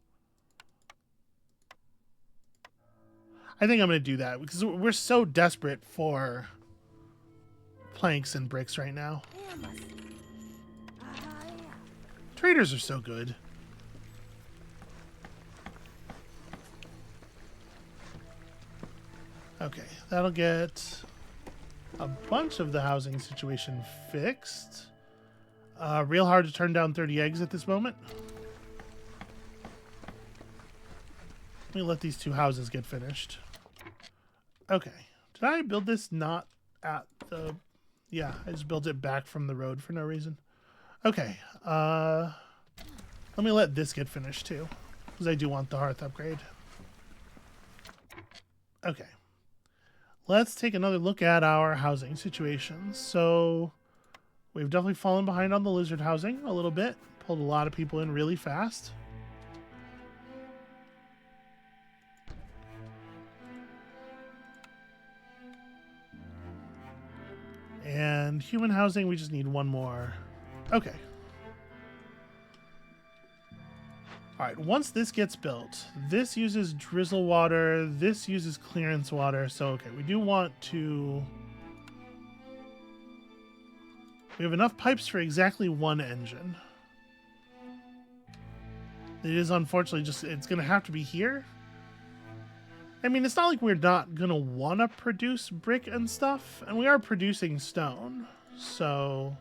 I think I'm going to do that because we're so desperate for planks and bricks right now. Traders are so good. Okay, that'll get a bunch of the housing situation fixed. Real hard to turn down 30 eggs at this moment. Let me let these 2 houses get finished. Okay. Did I build this not at the... Yeah, I just built it back from the road for no reason. Okay. Let me let this get finished too, because I do want the hearth upgrade. Okay. Let's take another look at our housing situations. So we've definitely fallen behind on the lizard housing a little bit. Pulled a lot of people in really fast. And human housing, we just need 1 more. Okay. Alright, once this gets built, this uses drizzle water, this uses clearance water, so okay, we do want to... We have enough pipes for exactly 1 engine. It is unfortunately just, it's going to have to be here. I mean, it's not like we're not going to want to produce brick and stuff, and we are producing stone, so...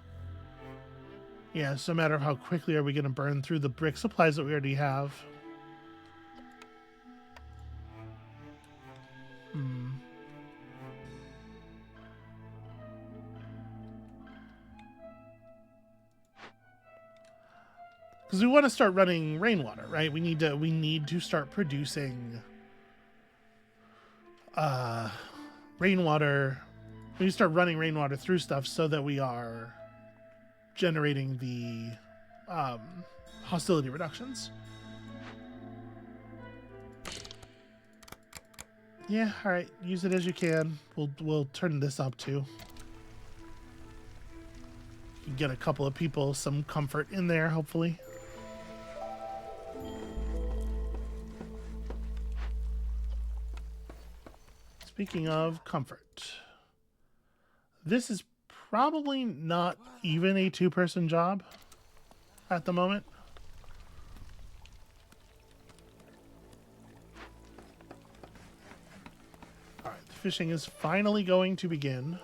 Yeah, it's a matter of how quickly are we going to burn through the brick supplies that we already have. Because we want to start running rainwater, right? We need to start producing rainwater. We need to start running rainwater through stuff so that we are generating the hostility reductions. Yeah, all right. Use it as you can. We'll turn this up too. You can get a couple of people some comfort in there, hopefully. Speaking of comfort, this is probably not even a 2-person job at the moment. fishing is finally going to begin.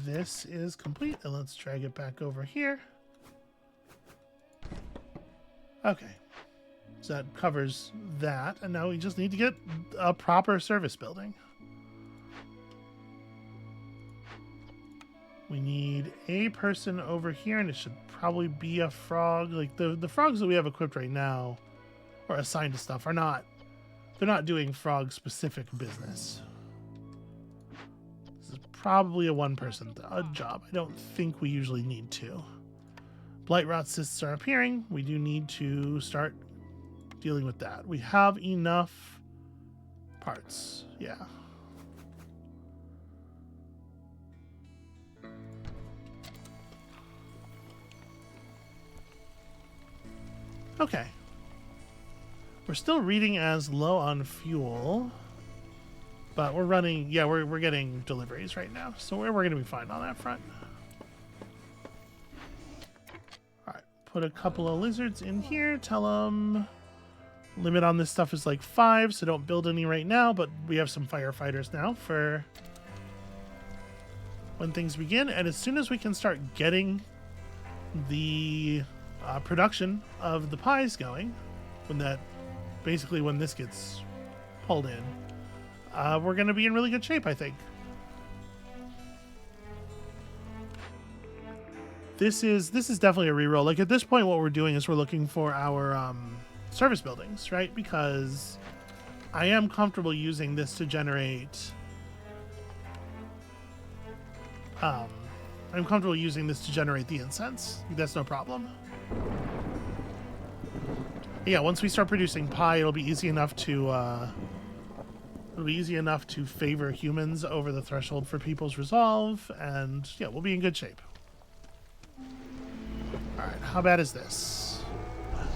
This is complete, and let's drag it back over here. Okay. So that covers that, and now we just need to get a proper service building. We need a person over here, and it should probably be a frog. Like the frogs that we have equipped right now, or assigned to stuff, they're not doing frog specific business. This is probably a one-person job. I don't think we usually need to. Blight rot cysts are appearing. We do need to start dealing with that. We have enough parts. Yeah. Okay. We're still reading as low on fuel, but we're running, yeah, we're getting deliveries right now, so we're going to be fine on that front. All right, put a couple of lizards in here, tell them limit on this stuff is like 5, so don't build any right now, but we have some firefighters now for when things begin, and as soon as we can start getting the production of the pies going, when this gets pulled in, we're going to be in really good shape, I think. This is definitely a reroll. Like at this point, what we're doing is we're looking for our service buildings, right? Because I am comfortable using this to generate. I'm comfortable using this to generate the incense. That's no problem. Yeah, once we start producing pie, it'll be easy enough to favor humans over the threshold for people's resolve, and yeah, we'll be in good shape. All right, how bad is this?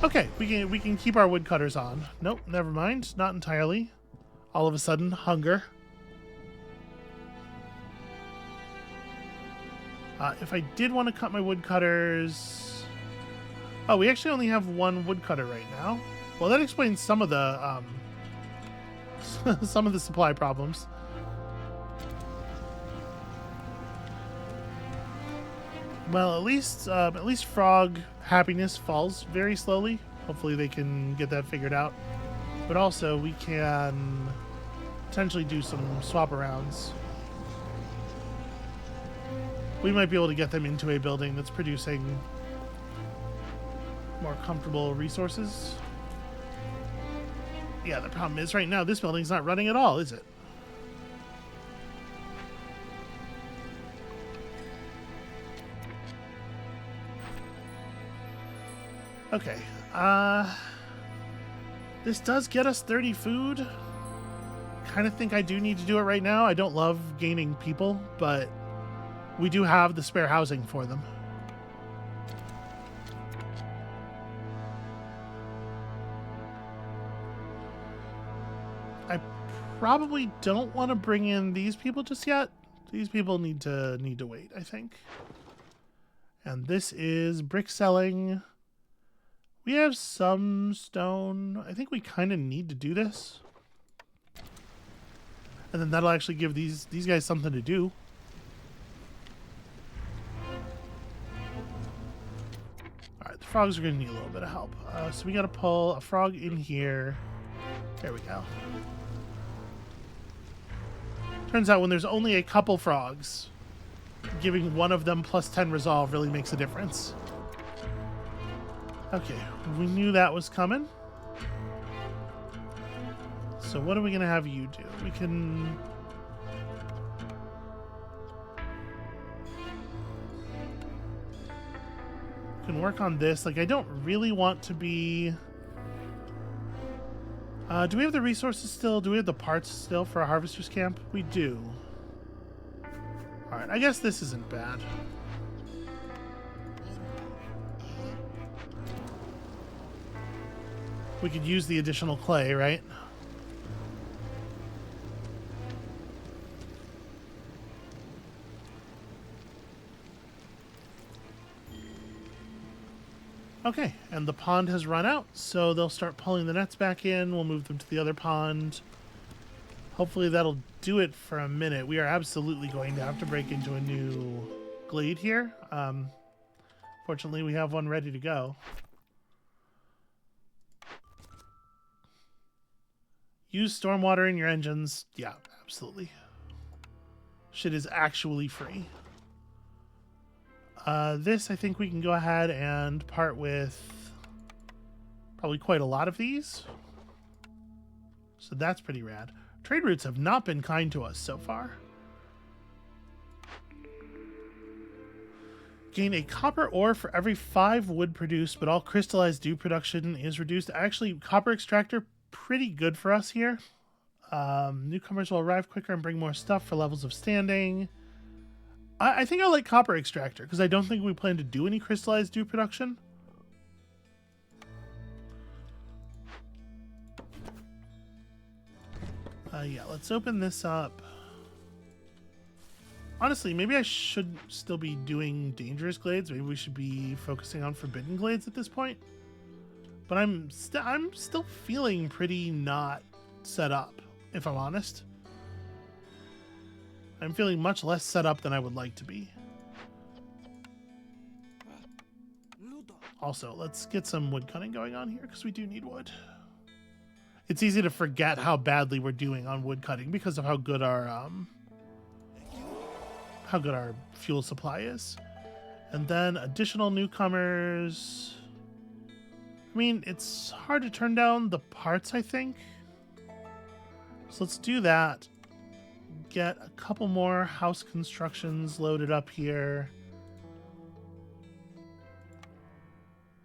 Okay, we can keep our woodcutters on. Nope, never mind, not entirely. All of a sudden, hunger. If I did want to cut my woodcutters. Oh, we actually only have one woodcutter right now. Well, that explains some of the some of the supply problems. Well, at least frog happiness falls very slowly. Hopefully they can get that figured out. But also we can potentially do some swap arounds. We might be able to get them into a building that's producing more comfortable resources. Yeah, the problem is right now this building's not running at all, is it? Okay. This does get us 30 food. Kind of think I do need to do it right now. I don't love gaining people, but we do have the spare housing for them. I probably don't want to bring in these people just yet. These people need to wait, I think. And this is brick selling. We have some stone. I think we kind of need to do this. And then that'll actually give these guys something to do. Alright, the frogs are going to need a little bit of help. So we got to pull a frog in here. There we go. Turns out when there's only a couple frogs, giving one of them plus 10 resolve really makes a difference. Okay, we knew that was coming. So what are we going to have you do? We can work on this. Like, I don't really want to be... do we have the resources still? Do we have the parts still for a harvester's camp? We do. Alright, I guess this isn't bad. We could use the additional clay, right? Okay, and the pond has run out, so they'll start pulling the nets back in. We'll move them to the other pond. Hopefully that'll do it for a minute. We are absolutely going to have to break into a new glade here. Fortunately, we have one ready to go. Use stormwater in your engines. Yeah, absolutely. Shit is actually free. This, I think we can go ahead and part with probably quite a lot of these. So that's pretty rad. Trade routes have not been kind to us so far. Gain a copper ore for every 5 wood produced, but all crystallized dew production is reduced. Actually, copper extractor, pretty good for us here. Newcomers will arrive quicker and bring more stuff for levels of standing. I think I like copper extractor because I don't think we plan to do any crystallized dew production. Yeah, let's open this up. Honestly, maybe I should still be doing dangerous glades. Maybe we should be focusing on forbidden glades at this point. But I'm still feeling pretty not set up, if I'm honest. I'm feeling much less set up than I would like to be. Also, let's get some wood cutting going on here because we do need wood. It's easy to forget how badly we're doing on wood cutting because of how good our fuel supply is. And then additional newcomers. I mean, it's hard to turn down the parts, I think. So let's do that. Get a couple more house constructions loaded up here.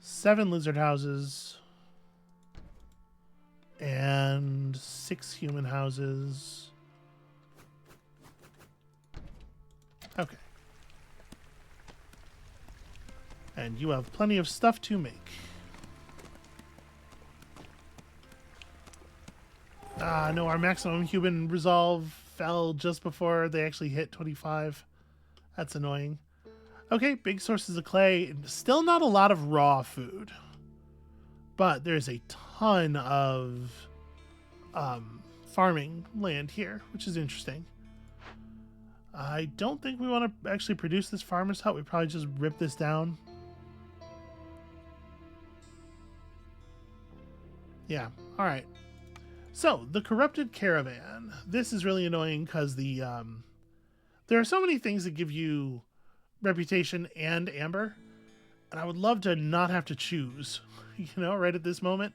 7 lizard houses. And 6 human houses. Okay. And you have plenty of stuff to make. No, our maximum human resolve fell just before they actually hit 25. That's annoying. Okay, big sources of clay. Still not a lot of raw food. But there's a ton of farming land here, which is interesting. I don't think we want to actually produce this farmer's hut. We probably just rip this down. Yeah, all right. So, the corrupted caravan. This is really annoying because there are so many things that give you reputation and amber. And I would love to not have to choose, you know, right at this moment.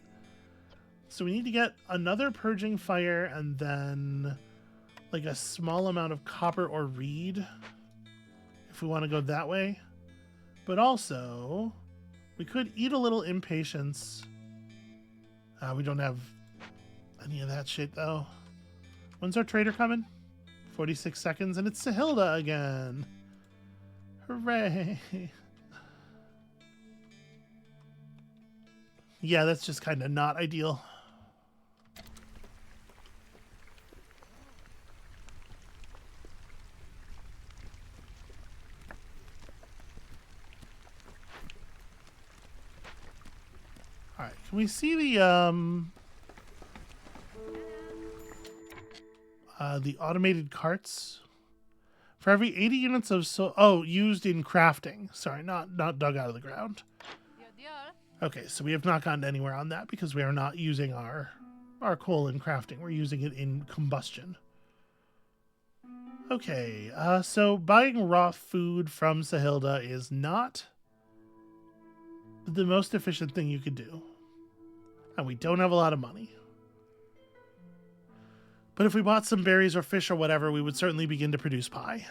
So we need to get another purging fire and then like a small amount of copper or reed if we want to go that way. But also, we could eat a little impatience. We don't have any of that shit though. When's our trader coming? 46 seconds, and it's Sahilda again. Hooray. Yeah, that's just kind of not ideal. All right, can we see the automated carts? For every 80 units of used in crafting. Sorry, not dug out of the ground. Okay, so we have not gotten anywhere on that because we are not using our coal in crafting. We're using it in combustion. Okay, so buying raw food from Sahilda is not the most efficient thing you could do. And we don't have a lot of money. But if we bought some berries or fish or whatever, we would certainly begin to produce pie.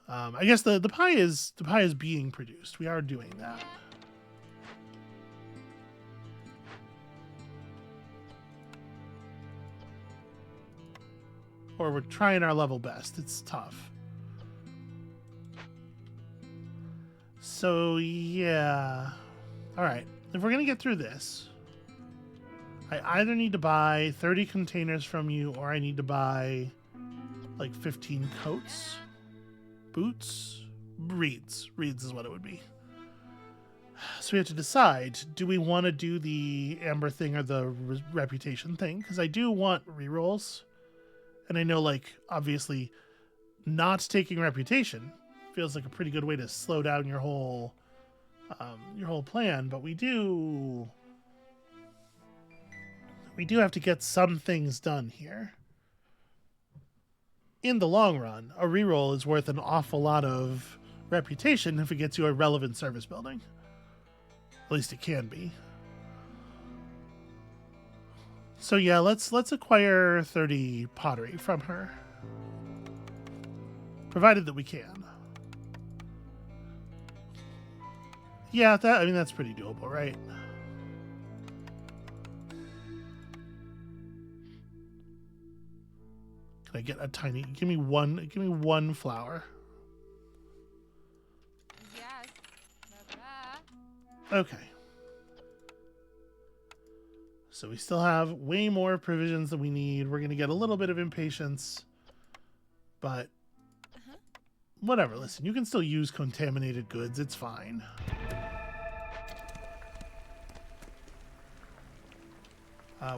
I guess the pie is being produced. We are doing that. Or we're trying our level best. It's tough. So, yeah. Alright. If we're going to get through this, I either need to buy 30 containers from you or I need to buy like 15 coats. Boots? Reeds. Reeds is what it would be. So we have to decide, do we want to do the amber thing or the reputation thing? Because I do want rerolls. And I know, like, obviously not taking reputation feels like a pretty good way to slow down your whole plan, but we do have to get some things done here. In the long run, a reroll is worth an awful lot of reputation if it gets you a relevant service building. At least it can be. So yeah, let's acquire 30 pottery from her. Provided that we can. Yeah, that's pretty doable, right? Can I get a tiny... Give me one flower. Yes. Okay. So we still have way more provisions than we need. We're going to get a little bit of impatience. But whatever, listen, you can still use contaminated goods. It's fine.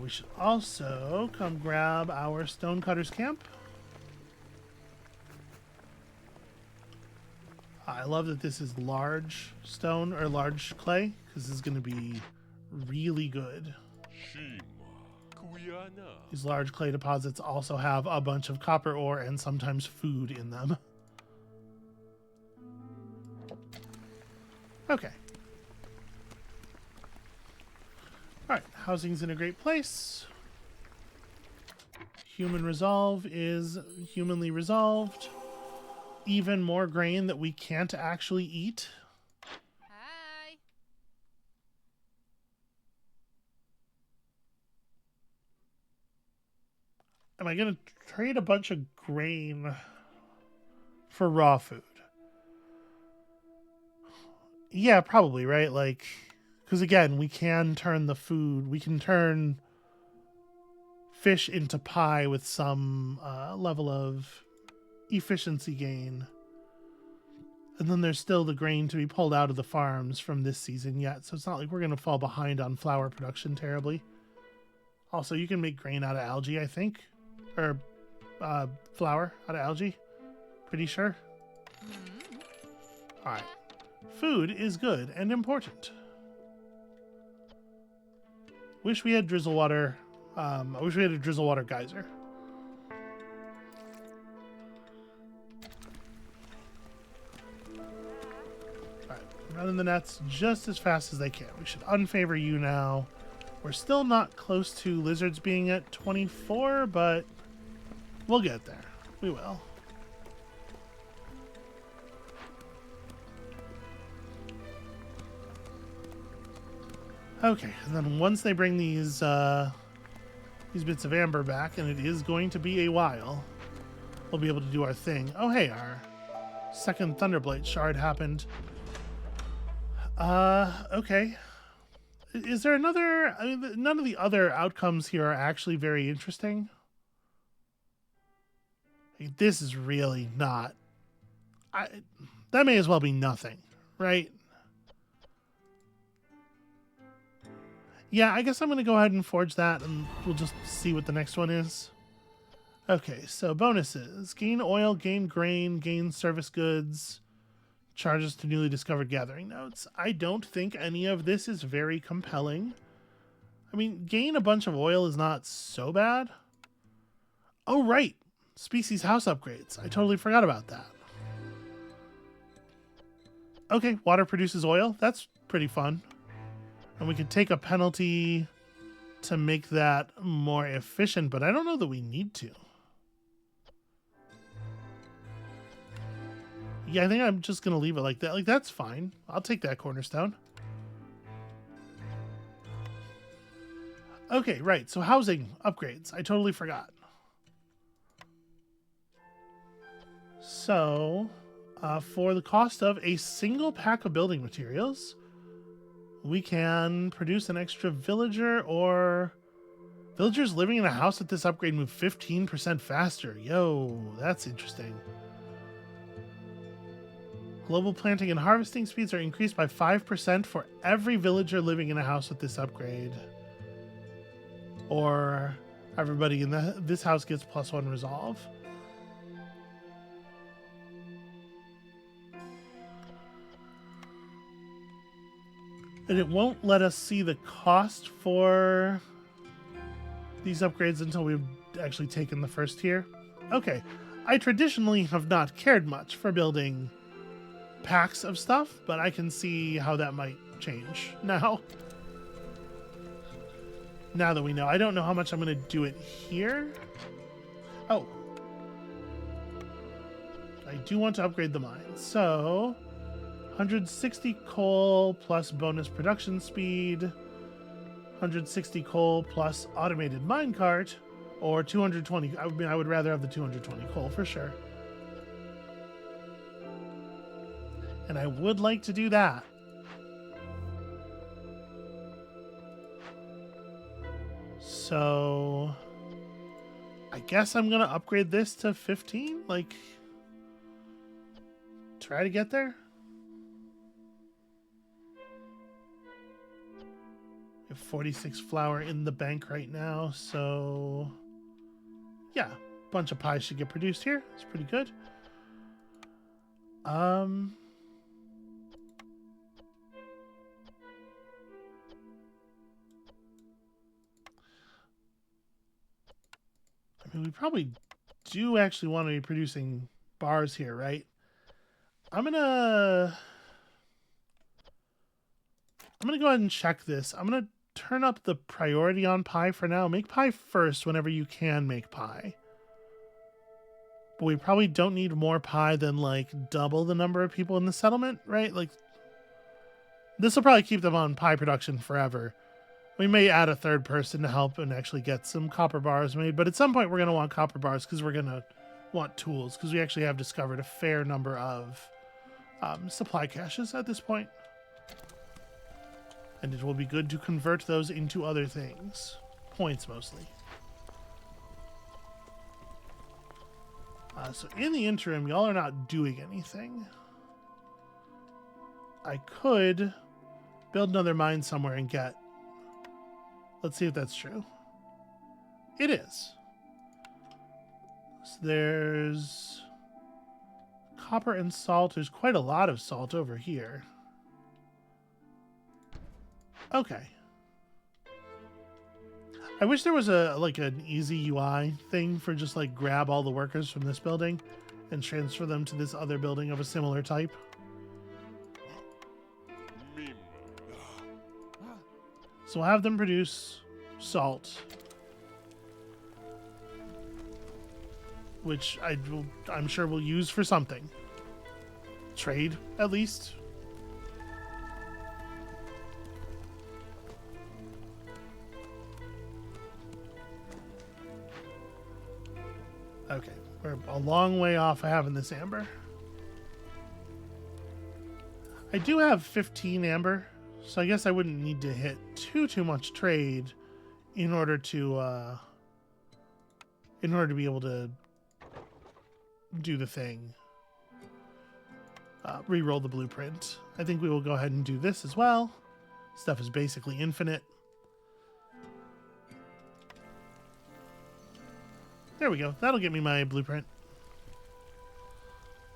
We should also come grab our stonecutter's camp. I love that this is large stone or large clay, because this is going to be really good. These large clay deposits also have a bunch of copper ore and sometimes food in them. Okay. Alright, housing's in a great place. Human resolve is humanly resolved. Even more grain that we can't actually eat. Hi. Am I going to trade a bunch of grain for raw food? Yeah, probably, right? Like, because again, we can turn the food, we can turn fish into pie with some level of efficiency gain. And then there's still the grain to be pulled out of the farms from this season yet, so it's not like we're going to fall behind on flour production terribly. Also, you can make grain out of algae, I think. Or flour out of algae. Pretty sure. Alright. Food is good and important. Wish we had drizzle water. I wish we had a drizzle water geyser. Alright, running the nets just as fast as they can. We should unfavor you now. We're still not close to lizards being at 24, but we'll get there. We will. Okay, and then once they bring these bits of amber back, and it is going to be a while, we'll be able to do our thing. Oh, hey, our second Thunderblight shard happened. Okay. Is there another... I mean, none of the other outcomes here are actually very interesting. Like, this is really not... that may as well be nothing, right? Yeah, I guess I'm going to go ahead and forge that, and we'll just see what the next one is. Okay, so bonuses. Gain oil, gain grain, gain service goods, charges to newly discovered gathering notes. I don't think any of this is very compelling. I mean, gain a bunch of oil is not so bad. Oh, right. Species house upgrades. I totally forgot about that. Okay, water produces oil. That's pretty fun. And we could take a penalty to make that more efficient, but I don't know that we need to. Yeah, I think I'm just going to leave it like that. Like, that's fine. I'll take that cornerstone. Okay, right. So housing upgrades. I totally forgot. So, for the cost of a single pack of building materials... we can produce an extra villager, or villagers living in a house with this upgrade move 15% faster. Yo, that's interesting. Global planting and harvesting speeds are increased by 5% for every villager living in a house with this upgrade. Or Everybody in this house gets +1 resolve. And it won't let us see the cost for these upgrades until we've actually taken the first tier. Okay, I traditionally have not cared much for building packs of stuff, but I can see how that might change now. Now that we know. I don't know how much I'm going to do it here. Oh. I do want to upgrade the mine. So, 160 coal plus bonus production speed. 160 coal plus automated minecart. Or 220. I mean, I would rather have the 220 coal for sure. And I would like to do that. So I guess I'm going to upgrade this to 15. Like, try to get there. We have 46 flour in the bank right now. So yeah, a bunch of pies should get produced here. It's pretty good. I mean, we probably do actually want to be producing bars here, right? I'm gonna go ahead and check this. I'm gonna turn up the priority on pie for now. Make pie first whenever you can make pie. But we probably don't need more pie than like double the number of people in the settlement, right? Like, this will probably keep them on pie production forever. We may add a third person to help and actually get some copper bars made, but at some point we're going to want copper bars because we're going to want tools, because we actually have discovered a fair number of supply caches at this point. And it will be good to convert those into other things. Points mostly. So in the interim, y'all are not doing anything. I could build another mine somewhere and get... Let's see if that's true. It is. So there's copper and salt. There's quite a lot of salt over here. Okay. I wish there was an easy UI thing for just like grab all the workers from this building and transfer them to this other building of a similar type. So we'll have them produce salt, which I'm sure we'll use for something. Trade, at least. Okay, we're a long way off of having this amber. I do have 15 amber, so I guess I wouldn't need to hit too much trade in order to be able to do the thing. Reroll the blueprint. I think we will go ahead and do this as well. Stuff is basically infinite. There we go. That'll get me my blueprint.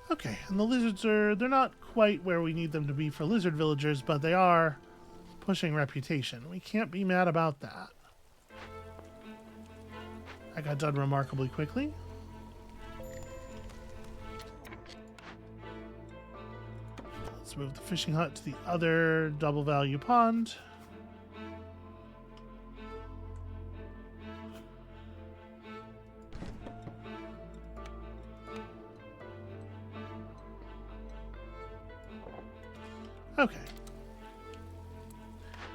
Okay, and the lizards they're not quite where we need them to be for lizard villagers, but they are pushing reputation. We can't be mad about that. I got done remarkably quickly. Let's move the fishing hut to the other double value pond. Okay.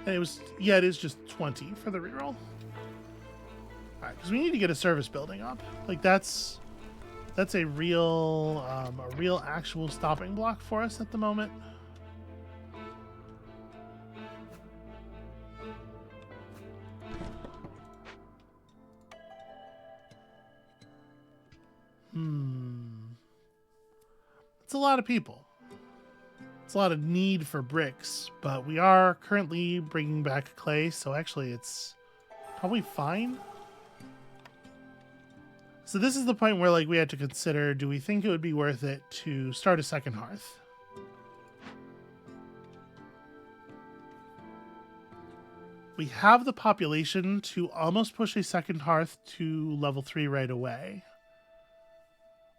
And it was, yeah, it is just 20 for the reroll. Alright, because we need to get a service building up. Like, that's a real actual stopping block for us at the moment. It's a lot of people. It's a lot of need for bricks, but we are currently bringing back clay, so actually it's probably fine. So this is the point where like we had to consider, do we think it would be worth it to start a second hearth? We have the population to almost push a second hearth to level 3 right away.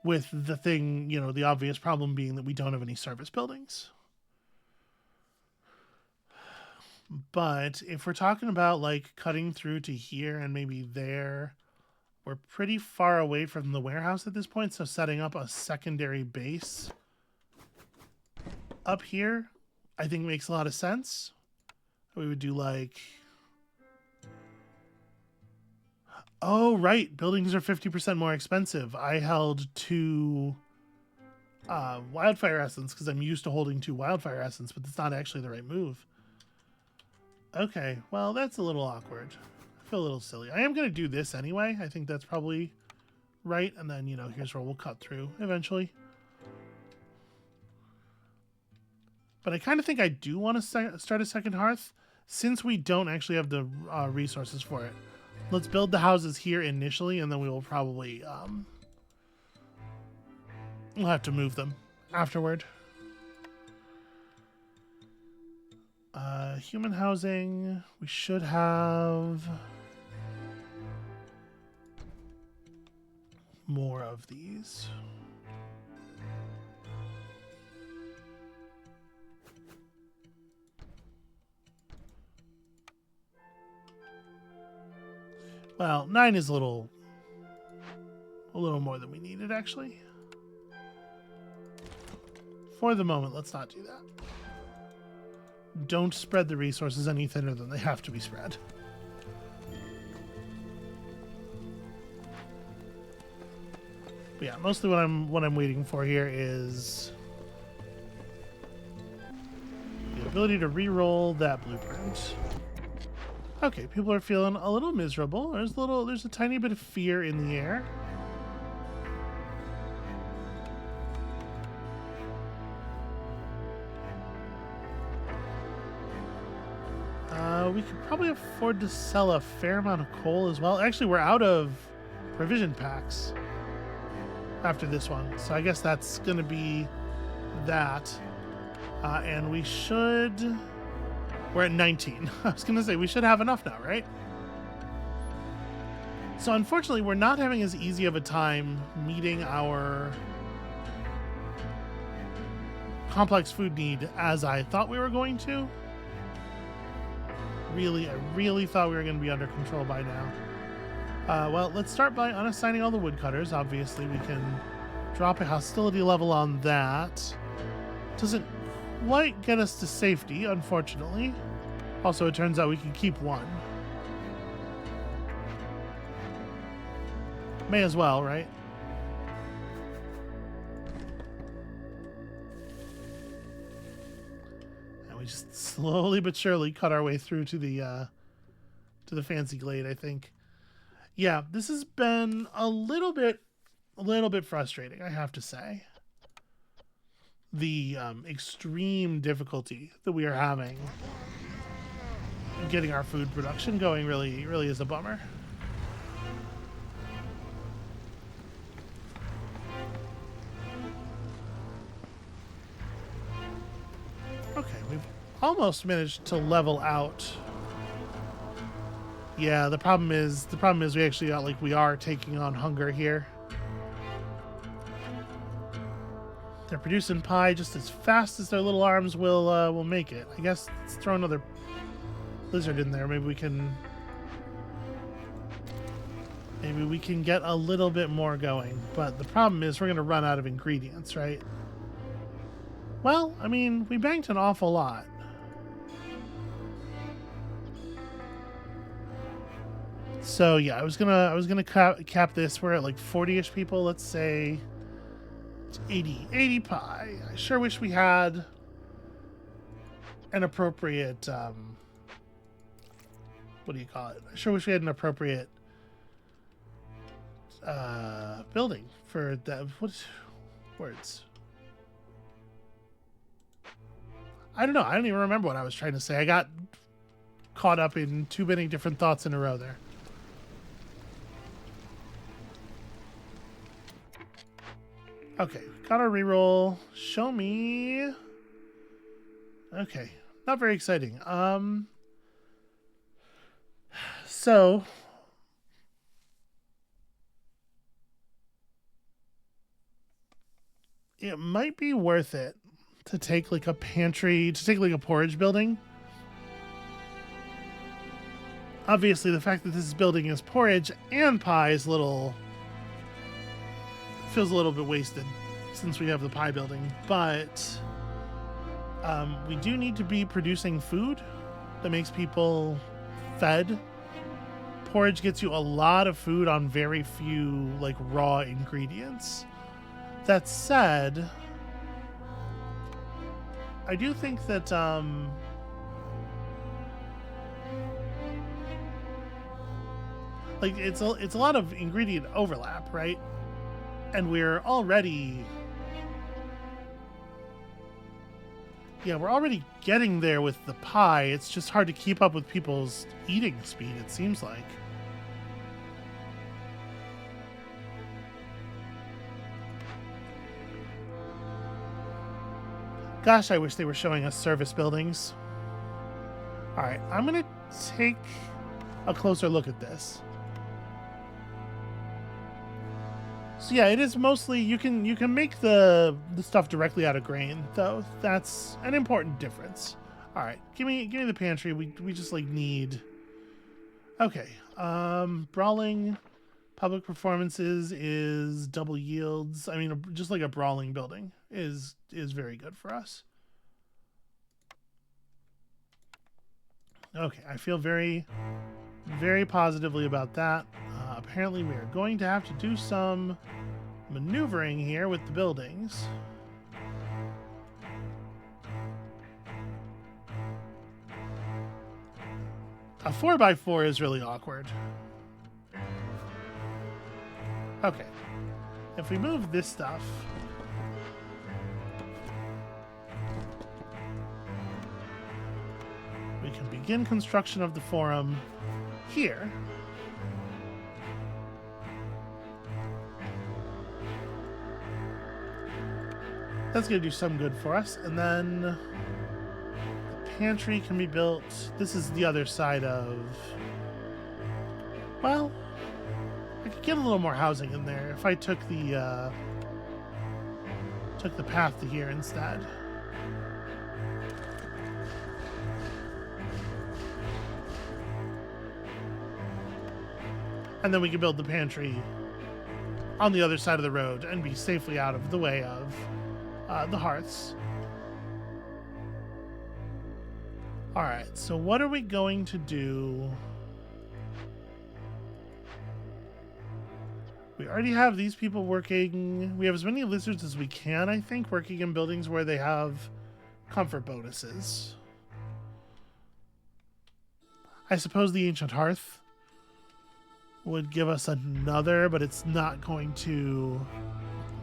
With the thing, you know, the obvious problem being that we don't have any service buildings. But if we're talking about like cutting through to here and maybe there, we're pretty far away from the warehouse at this point. So setting up a secondary base up here, I think makes a lot of sense. We would do like... Oh, right. Buildings are 50% more expensive. I held 2 wildfire essence because I'm used to holding 2 wildfire essence, but that's not actually the right move. Okay, well, that's a little awkward. I feel a little silly. I am going to do this anyway. I think that's probably right. And then, you know, here's where we'll cut through eventually. But I kind of think I do want to start a second hearth since we don't actually have the resources for it. Let's build the houses here initially, and then we will probably we'll have to move them afterward. Human housing, we should have more of these. Well, 9 is a little more than we needed, actually. For the moment, let's not do that. Don't spread the resources any thinner than they have to be spread. But yeah, mostly what I'm waiting for here is the ability to re-roll that blueprint. Okay, people are feeling a little miserable. There's a tiny bit of fear in the air. We could probably afford to sell a fair amount of coal as well. Actually, we're out of provision packs after this one, so I guess that's going to be that. And we should... We're at 19. I was going to say, we should have enough now, right? So unfortunately, we're not having as easy of a time meeting our complex food need as I thought we were going to. I really thought we were going to be under control by now. Well, let's start by unassigning all the woodcutters. Obviously, we can drop a hostility level on that. Doesn't quite get us to safety, unfortunately. Also, it turns out we can keep 1. May as well, right? And we just slowly but surely cut our way through to the fancy glade, I think. Yeah, this has been a little bit frustrating, I have to say. The extreme difficulty that we are having getting our food production going really is a bummer. Okay, we've almost managed to level out. Yeah, the problem is we actually we are taking on hunger here. They're producing pie just as fast as their little arms will make it. I guess let's throw another lizard in there. Maybe we can get a little bit more going. But the problem is we're going to run out of ingredients, right? Well, I mean, we banked an awful lot. So yeah, I was gonna cap this. We're at like 40-ish people. Let's say 80 pie. I sure wish we had an appropriate what do you call it? I sure wish we had an appropriate building for that. What's words? I don't know. I don't even remember what I was trying to say. I got caught up in too many different thoughts in a row there. Okay, got our reroll. Show me. Okay, not very exciting. So it might be worth it to take like a pantry, to take like a porridge building. Obviously, the fact that this building is porridge and pie is feels a little bit wasted since we have the pie building, but we do need to be producing food that makes people fed. Porridge gets you a lot of food on very few like raw ingredients. That said, I do think that like it's a lot of ingredient overlap, right? And we're already getting there with the pie. It's just hard to keep up with people's eating speed, it seems like. Gosh, I wish they were showing us service buildings. All right, I'm going to take a closer look at this. So yeah, it is mostly you can make the stuff directly out of grain, though. That's an important difference. All right, give me the pantry. We just like need. Okay, brawling, public performances is double yields. I mean, just like a brawling building is very good for us. Okay, I feel very, very positively about that. Apparently, we are going to have to do some maneuvering here with the buildings. A 4x4 is really awkward. Okay. If we move this stuff... we can begin construction of the forum here. That's going to do some good for us. And then the pantry can be built. This is the other side of... well, I could get a little more housing in there if I took the path to here instead. And then we can build the pantry on the other side of the road and be safely out of the way of the hearths. Alright, so what are we going to do? We already have these people working. We have as many lizards as we can, I think, working in buildings where they have comfort bonuses. I suppose the ancient hearth would give us another, but it's not going to...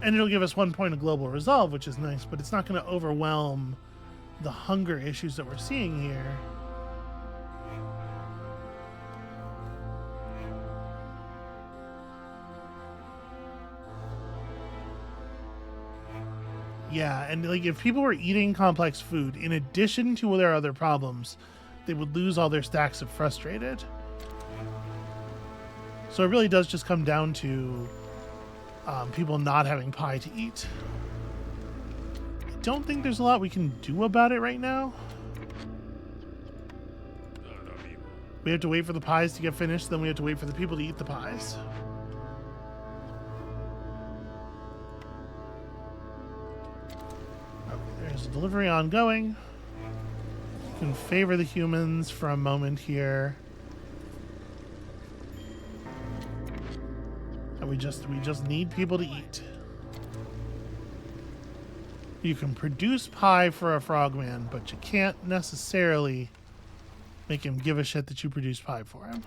and it'll give us 1 point of global resolve, which is nice, but it's not going to overwhelm the hunger issues that we're seeing here. Yeah, and like if people were eating complex food, in addition to their other problems, they would lose all their stacks of frustrated. So it really does just come down to people not having pie to eat. I don't think there's a lot we can do about it right now. We have to wait for the pies to get finished, then we have to wait for the people to eat the pies. Okay, there's a delivery ongoing. You can favor the humans for a moment here. And we just need people to eat. You can produce pie for a frogman, but you can't necessarily make him give a shit that you produce pie for him.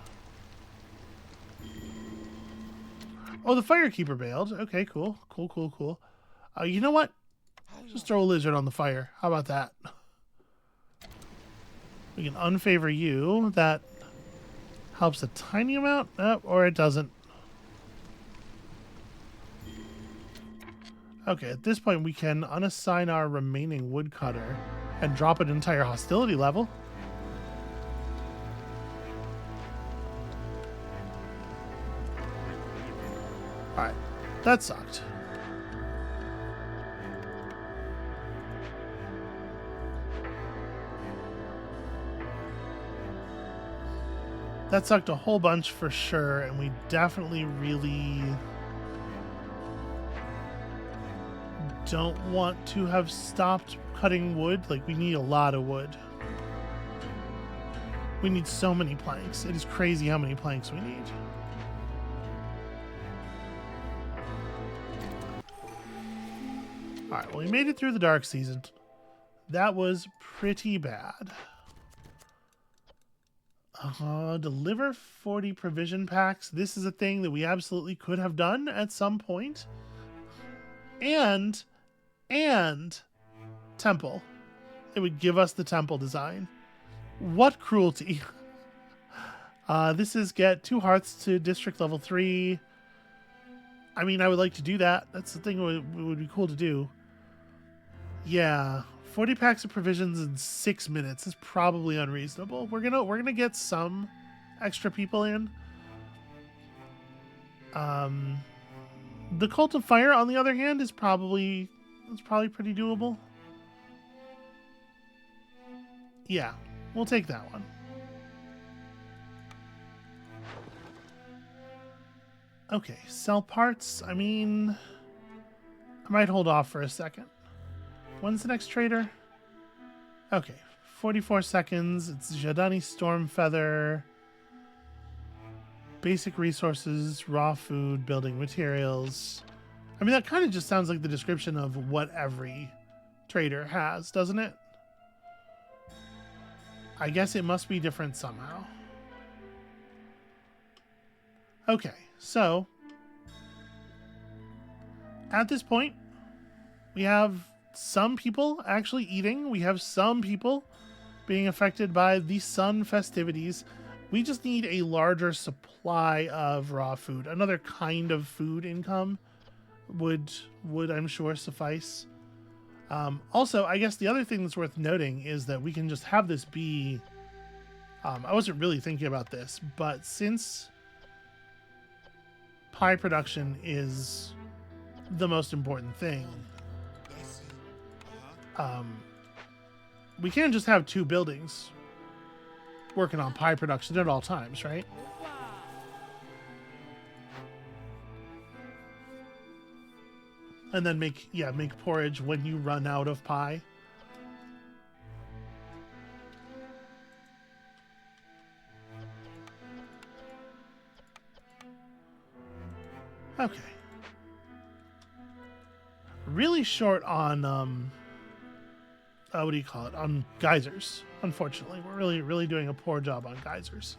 Oh, the firekeeper bailed. Okay, cool. Cool. You know what? Just throw a lizard on the fire. How about that? We can unfavor you. That helps a tiny amount. Or it doesn't. Okay, at this point we can unassign our remaining woodcutter and drop an entire hostility level. Alright, that sucked. That sucked a whole bunch for sure, and we definitely really don't want to have stopped cutting wood. Like, we need a lot of wood. We need so many planks. It is crazy how many planks we need. Alright, well, we made it through the dark season. That was pretty bad. Deliver 40 provision packs. This is a thing that we absolutely could have done at some point. And temple. It would give us the temple design. What cruelty. This is get 2 hearths to district level 3. I mean, I would like to do that. That's the thing it would be cool to do. Yeah, 40 packs of provisions in 6 minutes is probably unreasonable. We're gonna get some extra people in. The Cult of Fire, on the other hand, is probably pretty doable. Yeah, we'll take that one. Okay, sell parts. I mean, I might hold off for a second. When's the next trader? Okay, 44 seconds. It's Jadani Stormfeather. Basic resources, raw food, building materials. I mean, that kind of just sounds like the description of what every trader has, doesn't it? I guess it must be different somehow. Okay, so at this point, we have some people actually eating. We have some people being affected by the sun festivities. We just need a larger supply of raw food. Another kind of food income would I'm sure suffice. Also, I guess the other thing that's worth noting is that we can just have this be... I wasn't really thinking about this, but since pie production is the most important thing, we can't just have 2 buildings working on pie production at all times, right? And then make porridge when you run out of pie. Okay. Really short on what do you call it? On geysers. Unfortunately, we're really doing a poor job on geysers.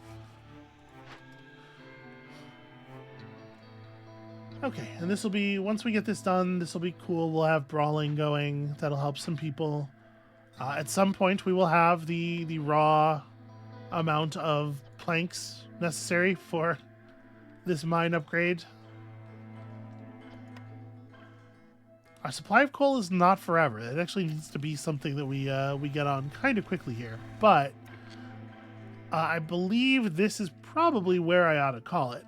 Okay, and this will be, once we get this done, this will be cool. We'll have brawling going. That'll help some people. At some point, we will have the raw amount of planks necessary for this mine upgrade. Our supply of coal is not forever. It actually needs to be something that we get on kind of quickly here. But I believe this is probably where I ought to call it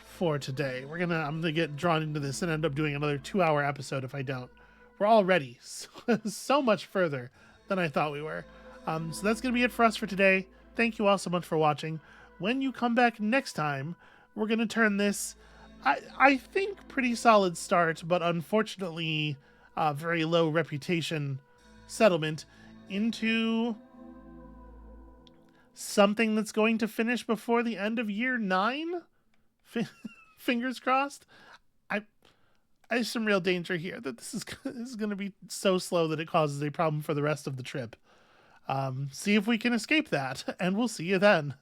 for today. I'm gonna get drawn into this and end up doing another 2-hour episode if I don't. We're already so much further than I thought we were. So that's gonna be it for us for today. Thank you all so much for watching. When you come back next time, we're gonna turn this, I think, pretty solid start, but unfortunately very low reputation settlement into something that's going to finish before the end of year 9. Fingers crossed. I have some real danger here that this is going to be so slow that it causes a problem for the rest of the trip. See if we can escape that, and we'll see you then.